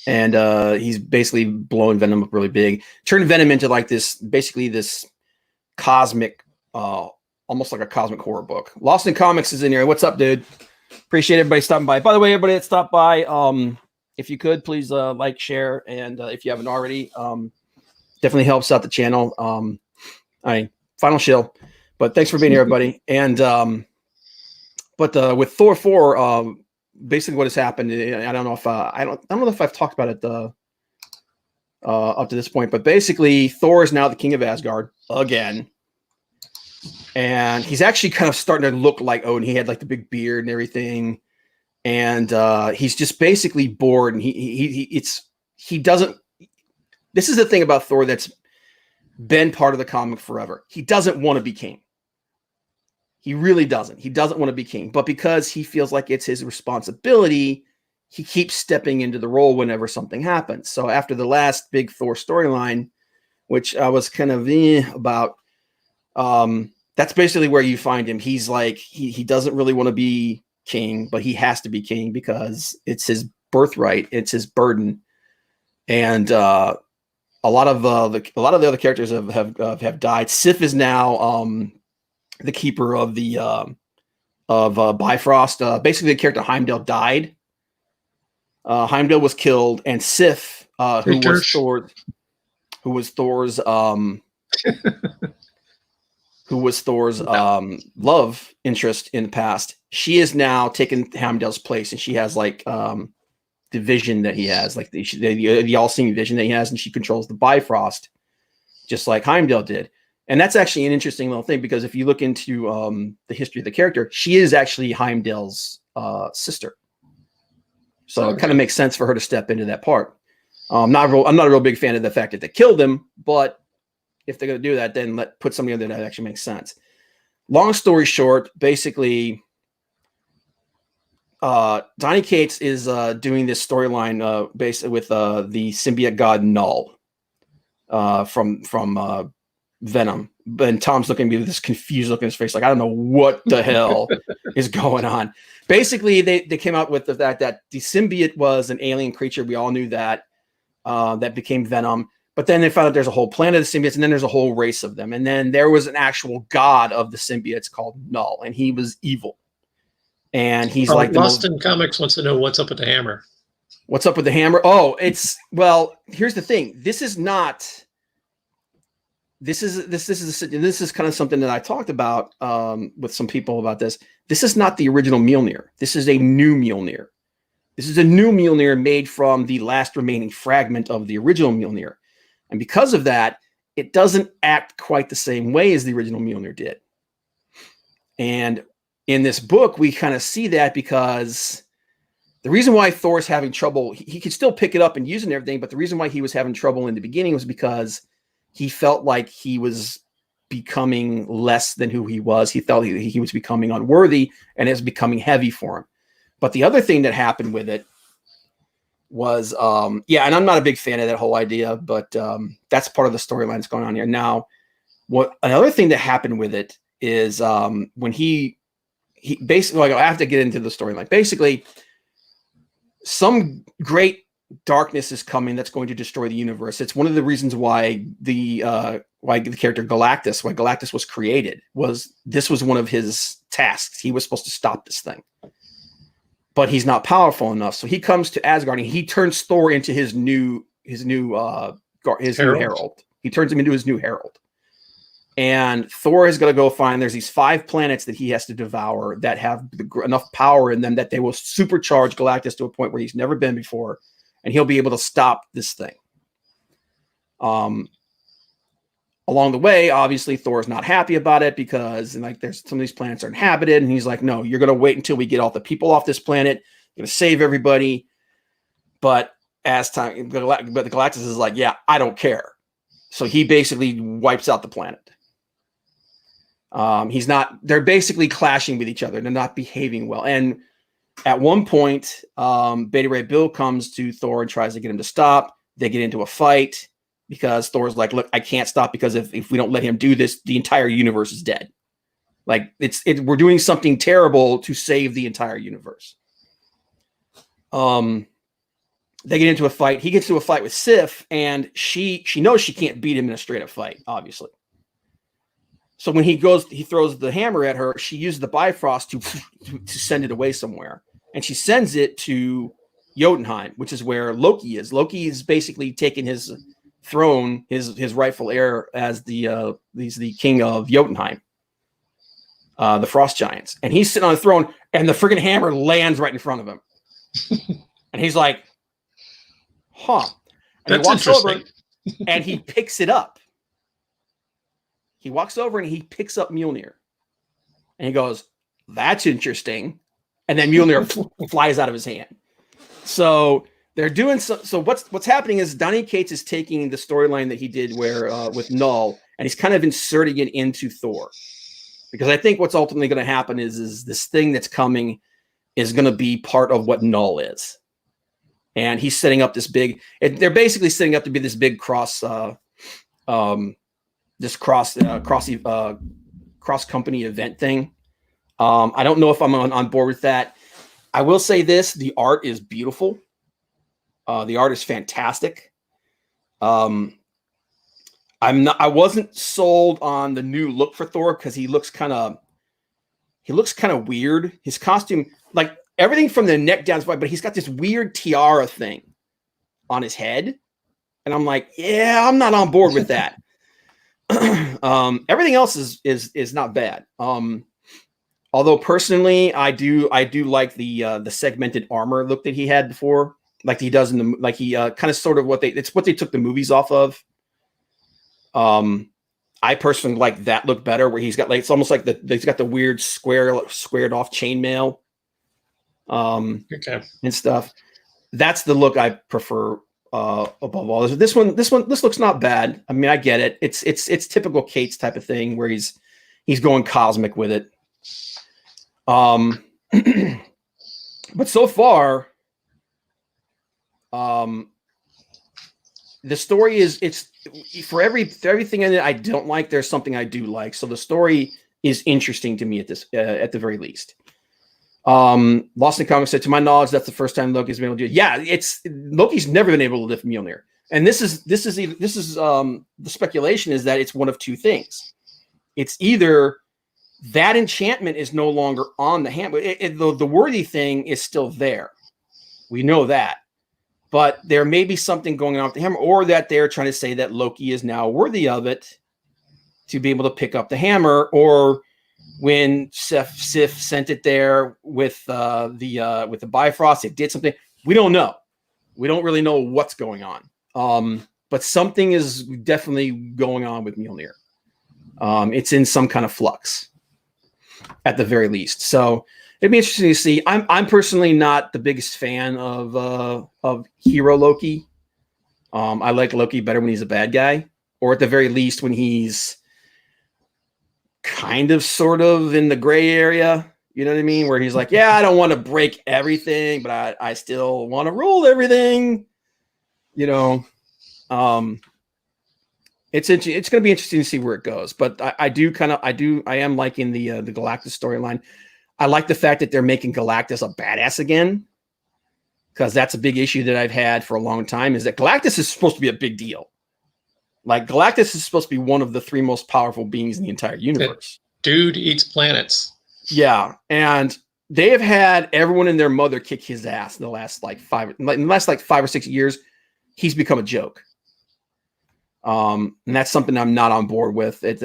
And he's basically blowing Venom up really big. Turned Venom into like this cosmic, almost like a cosmic horror book. Lost in Comics is in here. What's up, dude? Appreciate everybody stopping by. By the way, everybody that stopped by, if you could, please like, share, and if you haven't already, definitely helps out the channel. Final shill. But thanks for being here, everybody. And but with Thor 4, basically what has happened. I don't know if I don't know if I've talked about it up to this point, but basically Thor is now the king of Asgard again. And he's actually kind of starting to look like Odin. He had like the big beard and everything. And he's just basically bored. And he doesn't. This is the thing about Thor that's been part of the comic forever. He doesn't want to be king. He really doesn't. He doesn't want to be king. But because he feels like it's his responsibility, he keeps stepping into the role whenever something happens. So after the last big Thor storyline, which I was kind of about, that's basically where you find him. He's like, he doesn't really want to be king, but he has to be king because it's his birthright. It's his burden. And a lot of the other characters have died. Sif is now the keeper of the Bifrost. Basically, the character Heimdall died. Heimdall was killed, and Sif, who was Thor's love interest in the past, she is now taken Heimdall's place, and she has like the vision that he has, like the all-seeing vision that he has, and she controls the Bifrost, just like Heimdall did. And that's actually an interesting little thing, because if you look into the history of the character, she is actually Heimdall's sister. So it kind of makes sense for her to step into that part. I'm not a real big fan of the fact that they killed him, but if they're going to do that, then put somebody in there that actually makes sense. Long story short, basically, Donny Cates is doing this storyline based with the symbiote god Null from Venom. And Tom's looking at me with this confused look in his face, like, I don't know what the hell is going on. Basically, they came out with the fact that the symbiote was an alien creature. We all knew that. That became Venom. But then they found out there's a whole planet of symbiotes, and then there's a whole race of them. And then there was an actual god of the symbiotes called Null, and he was evil. And he's like Lost in Comics wants to know what's up with the hammer. What's up with the hammer? Oh, here's the thing. This is kind of something that I talked about with some people about this. This is not the original Mjolnir. This is a new Mjolnir. This is a new Mjolnir made from the last remaining fragment of the original Mjolnir. And because of that, it doesn't act quite the same way as the original Mjolnir did. And in this book, we kind of see that, because the reason why Thor's having trouble, he could still pick it up and use it and everything, but the reason why he was having trouble in the beginning was because he felt like he was becoming less than who he was. He felt he was becoming unworthy, and it was becoming heavy for him. But the other thing that happened with it was, and I'm not a big fan of that whole idea, but that's part of the storyline that's going on here. Now, another thing that happened with it is when he basically, like, I have to get into the storyline. Basically, some great darkness is coming that's going to destroy the universe. It's one of the reasons why the character Galactus, why Galactus was created, this was one of his tasks. He was supposed to stop this thing, but he's not powerful enough. So he comes to Asgard and he turns Thor into his new herald. He turns him into his new herald. And Thor is going to go find, there's these 5 planets that he has to devour that have enough power in them that they will supercharge Galactus to a point where he's never been before. And he'll be able to stop this thing. Along the way, obviously, Thor's not happy about it, because there's some of these planets are inhabited, and he's like, no, you're going to wait until we get all the people off this planet. You're going to save everybody. But the Galactus is like, yeah, I don't care. So he basically wipes out the planet. They're basically clashing with each other. They're not behaving well. And at one point, Beta Ray Bill comes to Thor and tries to get him to stop. They get into a fight because Thor's like, look, I can't stop, because if we don't let him do this, the entire universe is dead. Like, we're doing something terrible to save the entire universe. They get into a fight. He gets into a fight with Sif, and she knows she can't beat him in a straight up fight, obviously. So when he throws the hammer at her, she uses the Bifrost to send it away somewhere. And she sends it to Jotunheim, which is where Loki is. Loki is basically taking his throne, his rightful heir, as he's the king of Jotunheim, the Frost Giants. And he's sitting on the throne, and the friggin' hammer lands right in front of him. And he's like, huh. And That's he walks over interesting. and he picks it up. He walks over and he picks up Mjolnir. And he goes, that's interesting. And then Mjolnir flies out of his hand. So they're doing so what's happening is Donny Cates is taking the storyline that he did where with Null, and he's kind of inserting it into Thor. Because I think what's ultimately going to happen is this thing that's coming is going to be part of what Null is. And he's setting up this big, they're basically setting up to be this big cross company event thing. I don't know if I'm on board with that. I will say this, the art is beautiful. The art is fantastic. I wasn't sold on the new look for Thor because he looks kind of weird. His costume, like everything from the neck down is white, but he's got this weird tiara thing on his head. And I'm like, yeah, I'm not on board with that. Everything else is not bad. Although personally, I do like the segmented armor look that he had before, like he does in the kind of sort of it's what they took the movies off of. I personally like that look better, where he's got like it's almost like he's got the weird squared off chainmail, Okay. and stuff. That's the look I prefer above all. This looks not bad. I mean, I get it. It's typical Cates type of thing where he's going cosmic with it. But so far, the story it's for everything in it I don't like, there's something I do like. So the story is interesting to me at the very least. Lost in Comics said, to my knowledge, that's the first time Loki's been able to do it. Yeah, Loki's never been able to lift Mjolnir. And this is the speculation is that it's one of two things. It's either that enchantment is no longer on the hammer. The worthy thing is still there. We know that. But there may be something going on with the hammer, or that they're trying to say that Loki is now worthy of it to be able to pick up the hammer, or when Sif sent it there with the Bifrost, it did something. We don't know. We don't really know what's going on. But something is definitely going on with Mjolnir. It's in some kind of flux, at the very least. So it'd be interesting to see. I'm personally not the biggest fan of hero Loki. I like Loki better when he's a bad guy, or at the very least when he's kind of sort of in the gray area. You know what I mean? Where he's like, yeah, I don't want to break everything, but I still want to rule everything. You know, it's going to be interesting to see where it goes. But I am liking the Galactus storyline. I like the fact that they're making Galactus a badass again, because that's a big issue that I've had for a long time, is that Galactus is supposed to be a big deal. Like, Galactus is supposed to be one of the 3 most powerful beings in the entire universe. Dude eats planets. Yeah, and they have had everyone and their mother kick his ass in the last 5 or 6 years. He's become a joke. And that's something I'm not on board with. That's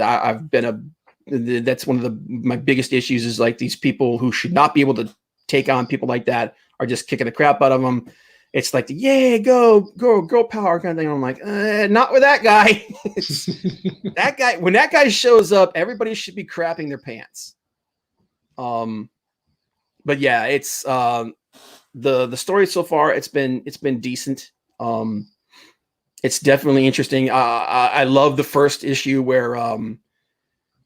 one of my biggest issues, is like these people who should not be able to take on people like that are just kicking the crap out of them. It's like, yeah, go power kind of thing. I'm like, not with that guy. That guy, when that guy shows up, everybody should be crapping their pants. But yeah, it's the story so far. It's been decent. It's definitely interesting. I love the first issue where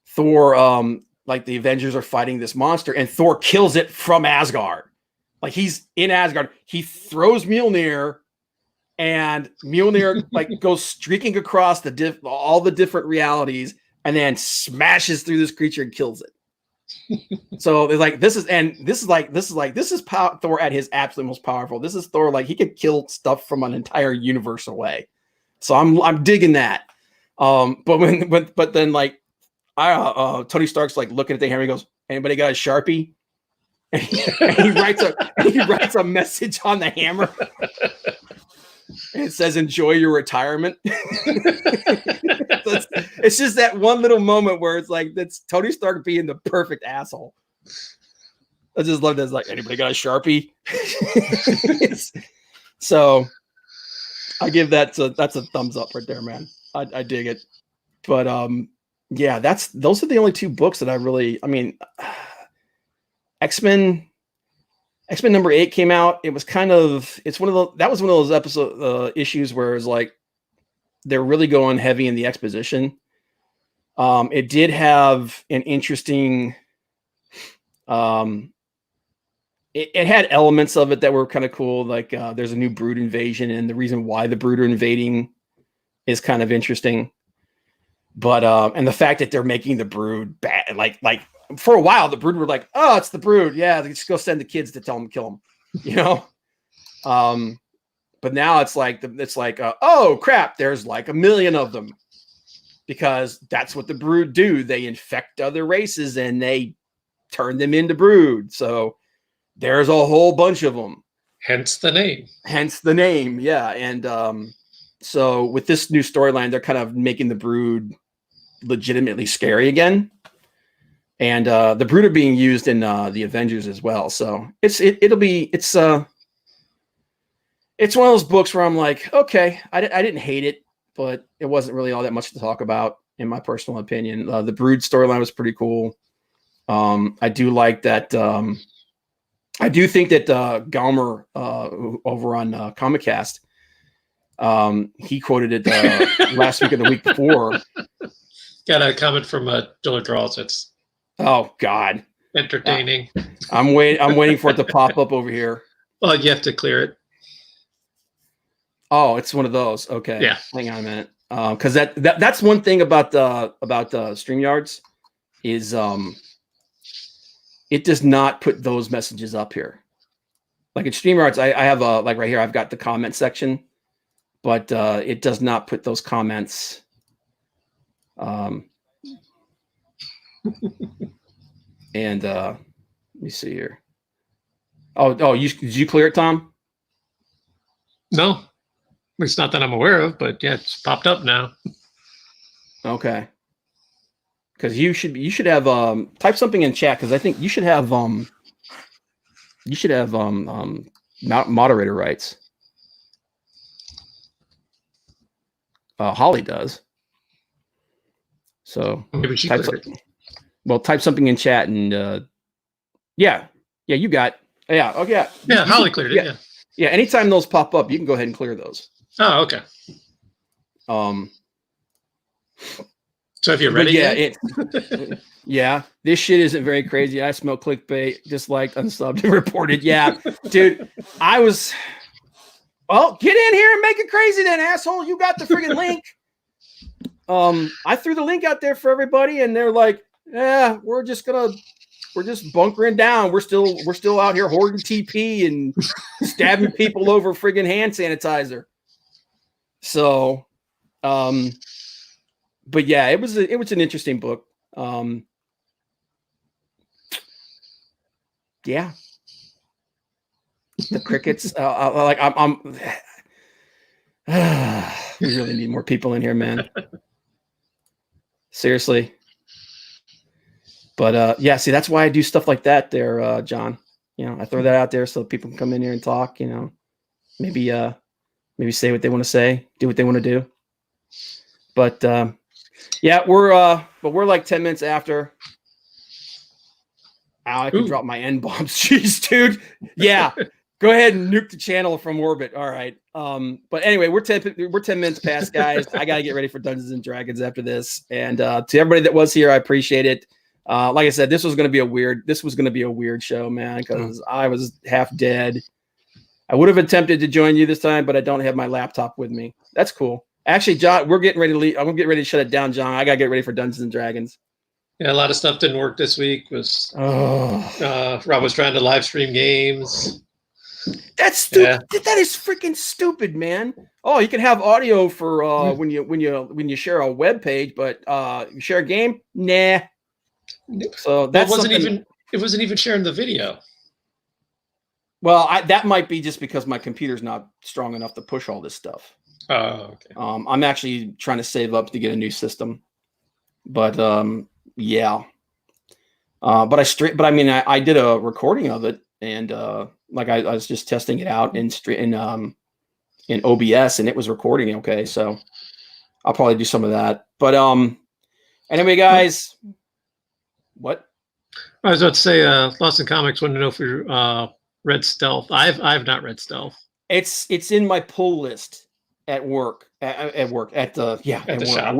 Thor, like the Avengers are fighting this monster, and Thor kills it from Asgard. Like, he's in Asgard. He throws Mjolnir, and Mjolnir like goes streaking across all the different realities, and then smashes through this creature and kills it. So it's like this is Thor at his absolute most powerful. This is Thor, like, he could kill stuff from an entire universe away. So I'm digging that. But then like Tony Stark's like looking at the hammer. He goes, "Anybody got a Sharpie?" And he writes a message on the hammer. And it says, "Enjoy your retirement." It's just that one little moment where it's like, that's Tony Stark being the perfect asshole. I just love that. Like, anybody got a Sharpie? So I give that's a thumbs up right there, man. I dig it. But yeah, those are the only 2 books that I really, I mean, X-Men number 8 came out. It was kind of, that was one of those issues where it's like they're really going heavy in the exposition. It did have an interesting, it had elements of it that were kind of cool. Like there's a new Brood invasion, and the reason why the Brood are invading is kind of interesting. But and the fact that they're making the Brood bad, like for a while, the Brood were like, oh, it's the Brood. Yeah, let's go send the kids to tell them to kill them, you know? But now it's like, oh crap, there's like 1 million of them, because that's what the Brood do. They infect other races and they turn them into Brood. So there's a whole bunch of them. Hence the name. Yeah. And so with this new storyline, they're kind of making the Brood legitimately scary again. And the Brood are being used in the Avengers as well. So it's one of those books where I'm like, okay, I didn't hate it, but it wasn't really all that much to talk about, in my personal opinion. The Brood storyline was pretty cool. I do like that. I do think that Galmer over on Comicast, he quoted it last week or the week before. Got a comment from Diller Draws. It's oh God, entertaining. I'm waiting for it to pop up over here. Well, you have to clear it. Oh, it's one of those. Okay. Yeah. Hang on a minute. Because that's one thing about StreamYards is it does not put those messages up here. Like in StreamYards, I have like right here, I've got the comment section, but it does not put those comments. And let me see here. Oh, did you clear it, Tom? No, it's not that I'm aware of, but yeah, it's popped up now. Okay. Because you should have type something in chat, because I think you should have moderator rights. Holly does. So maybe she cleared it. Well, type something in chat and yeah, you got okay. Yeah, Holly cleared it. Yeah. Anytime those pop up, you can go ahead and clear those. Oh, okay. So have you read it yet? Yeah, this shit isn't very crazy. I smell clickbait, disliked, unsubbed, and reported. Yeah, dude, well, get in here and make it crazy then, asshole. You got the friggin' link. I threw the link out there for everybody, and they're like, yeah, we're just bunkering down. We're still out here hoarding TP and stabbing people over friggin' hand sanitizer. So, but yeah, it was an interesting book. Yeah, the crickets. We really need more people in here, man. Seriously. But yeah, see, that's why I do stuff like that there, John. You know, I throw that out there so people can come in here and talk, you know, maybe say what they want to say, do what they want to do. But yeah, we're like 10 minutes after. Ow, I can drop my N-bombs. Jeez, dude. Yeah. Go ahead and nuke the channel from orbit. All right. But anyway, we're 10 minutes past, guys. I gotta get ready for Dungeons and Dragons after this. And to everybody that was here, I appreciate it. Like I said, this was gonna be a weird show, man, because I was half dead. I would have attempted to join you this time, but I don't have my laptop with me. That's cool. Actually, John, we're getting ready to leave. I'm gonna get ready to shut it down, John. I gotta get ready for Dungeons and Dragons. Yeah, a lot of stuff didn't work this week. Rob was trying to live stream games. That's stupid. Yeah. That is freaking stupid, man. Oh, you can have audio for when you share a web page, but you share a game, nah. So that it wasn't even sharing the video. Well, that might be just because my computer's not strong enough to push all this stuff. Oh, okay. I'm actually trying to save up to get a new system, but yeah. But I mean, I did a recording of it, and like I was just testing it out in OBS, and it was recording okay. So I'll probably do some of that. But anyway, guys, what? I was about to say, Lost in Comics wanted to know if you read Stealth. I've not read Stealth. It's in my pull list at work. At work at the At the work. shop.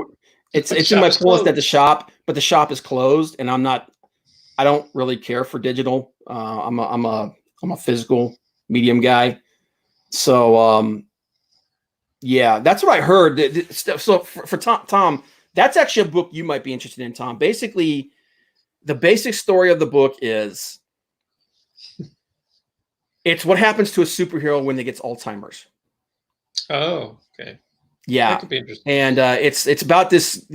It's The in shop my is pull list at the closed. shop, but the shop is closed, and I don't really care for digital. I'm a physical medium guy. So yeah, that's what I heard. So for Tom, that's actually a book you might be interested in, Tom. Basically, the basic story of the book is it's what happens to a superhero when they gets Alzheimer's. Oh, okay. Yeah, That could be interesting. and it's about this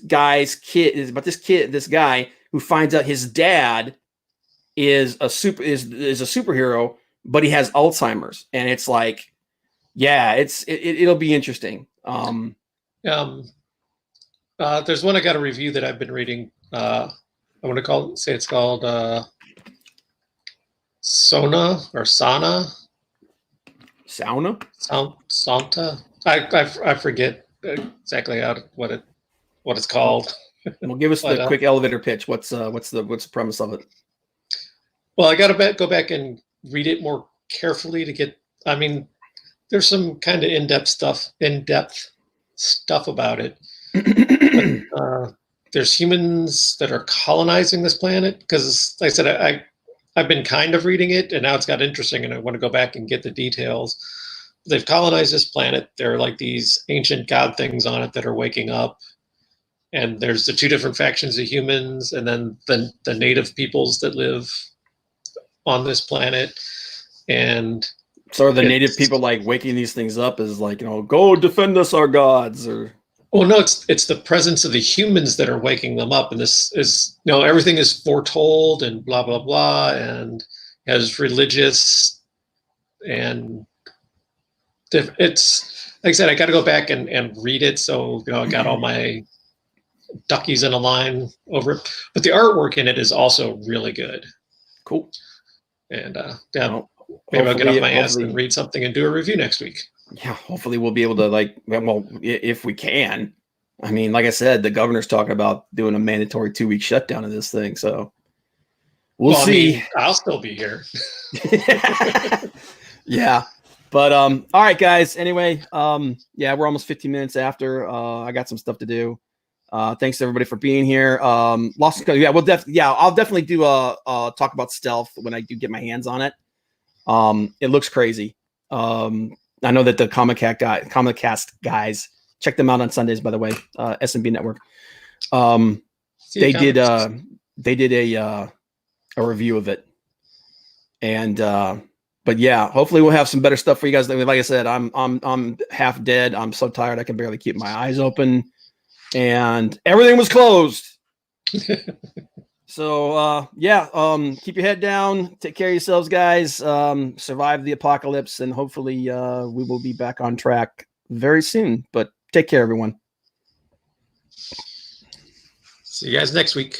guy's kid. It's about this guy who finds out his dad is a superhero, but he has Alzheimer's, and it's like, yeah, it'll be interesting. There's one I got a review that I've been reading. I want to say it's called Sona or Sana. Sauna? Santa. I forget exactly what it's called. Well, give us the quick elevator pitch. What's the premise of it? Well, I got to go back and read it more carefully to get. I mean, there's some kind of in-depth stuff about it. But, there's humans that are colonizing this planet because, like I said, I've been kind of reading it, and now it's got interesting, and I want to go back and get the details. They've colonized this planet. There are like these ancient god things on it that are waking up, and there's the two different factions of humans, and then the native peoples that live on this planet. And so are the native people like waking these things up as like, go defend us, our gods, or? Oh no, it's the presence of the humans that are waking them up, and this is everything is foretold and blah blah blah, and has religious, and it's like I said, I got to go back and read it, so I got all my duckies in a line over it. But the artwork in it is also really good. Cool. And maybe I'll get off my ass and read something and do a review next week. Yeah, hopefully we'll be able to if we can. I mean, like I said, the governor's talking about doing a mandatory 2-week shutdown of this thing, so we'll see. I mean, I'll still be here. Yeah. But all right, guys. Anyway, yeah, we're almost 15 minutes after. I got some stuff to do. Thanks to everybody for being here. Lost. Yeah, I'll definitely do talk about Stealth when I do get my hands on it. It looks crazy. I know that the Comic Cast guys, check them out on Sundays, by the way, SMB Network. They did a review of it, and but yeah, hopefully we'll have some better stuff for you guys. Like I said, I'm half dead. I'm so tired I can barely keep my eyes open, and everything was closed. So yeah, keep your head down, take care of yourselves, guys, survive the apocalypse, and hopefully we will be back on track very soon. But take care, everyone. See you guys next week.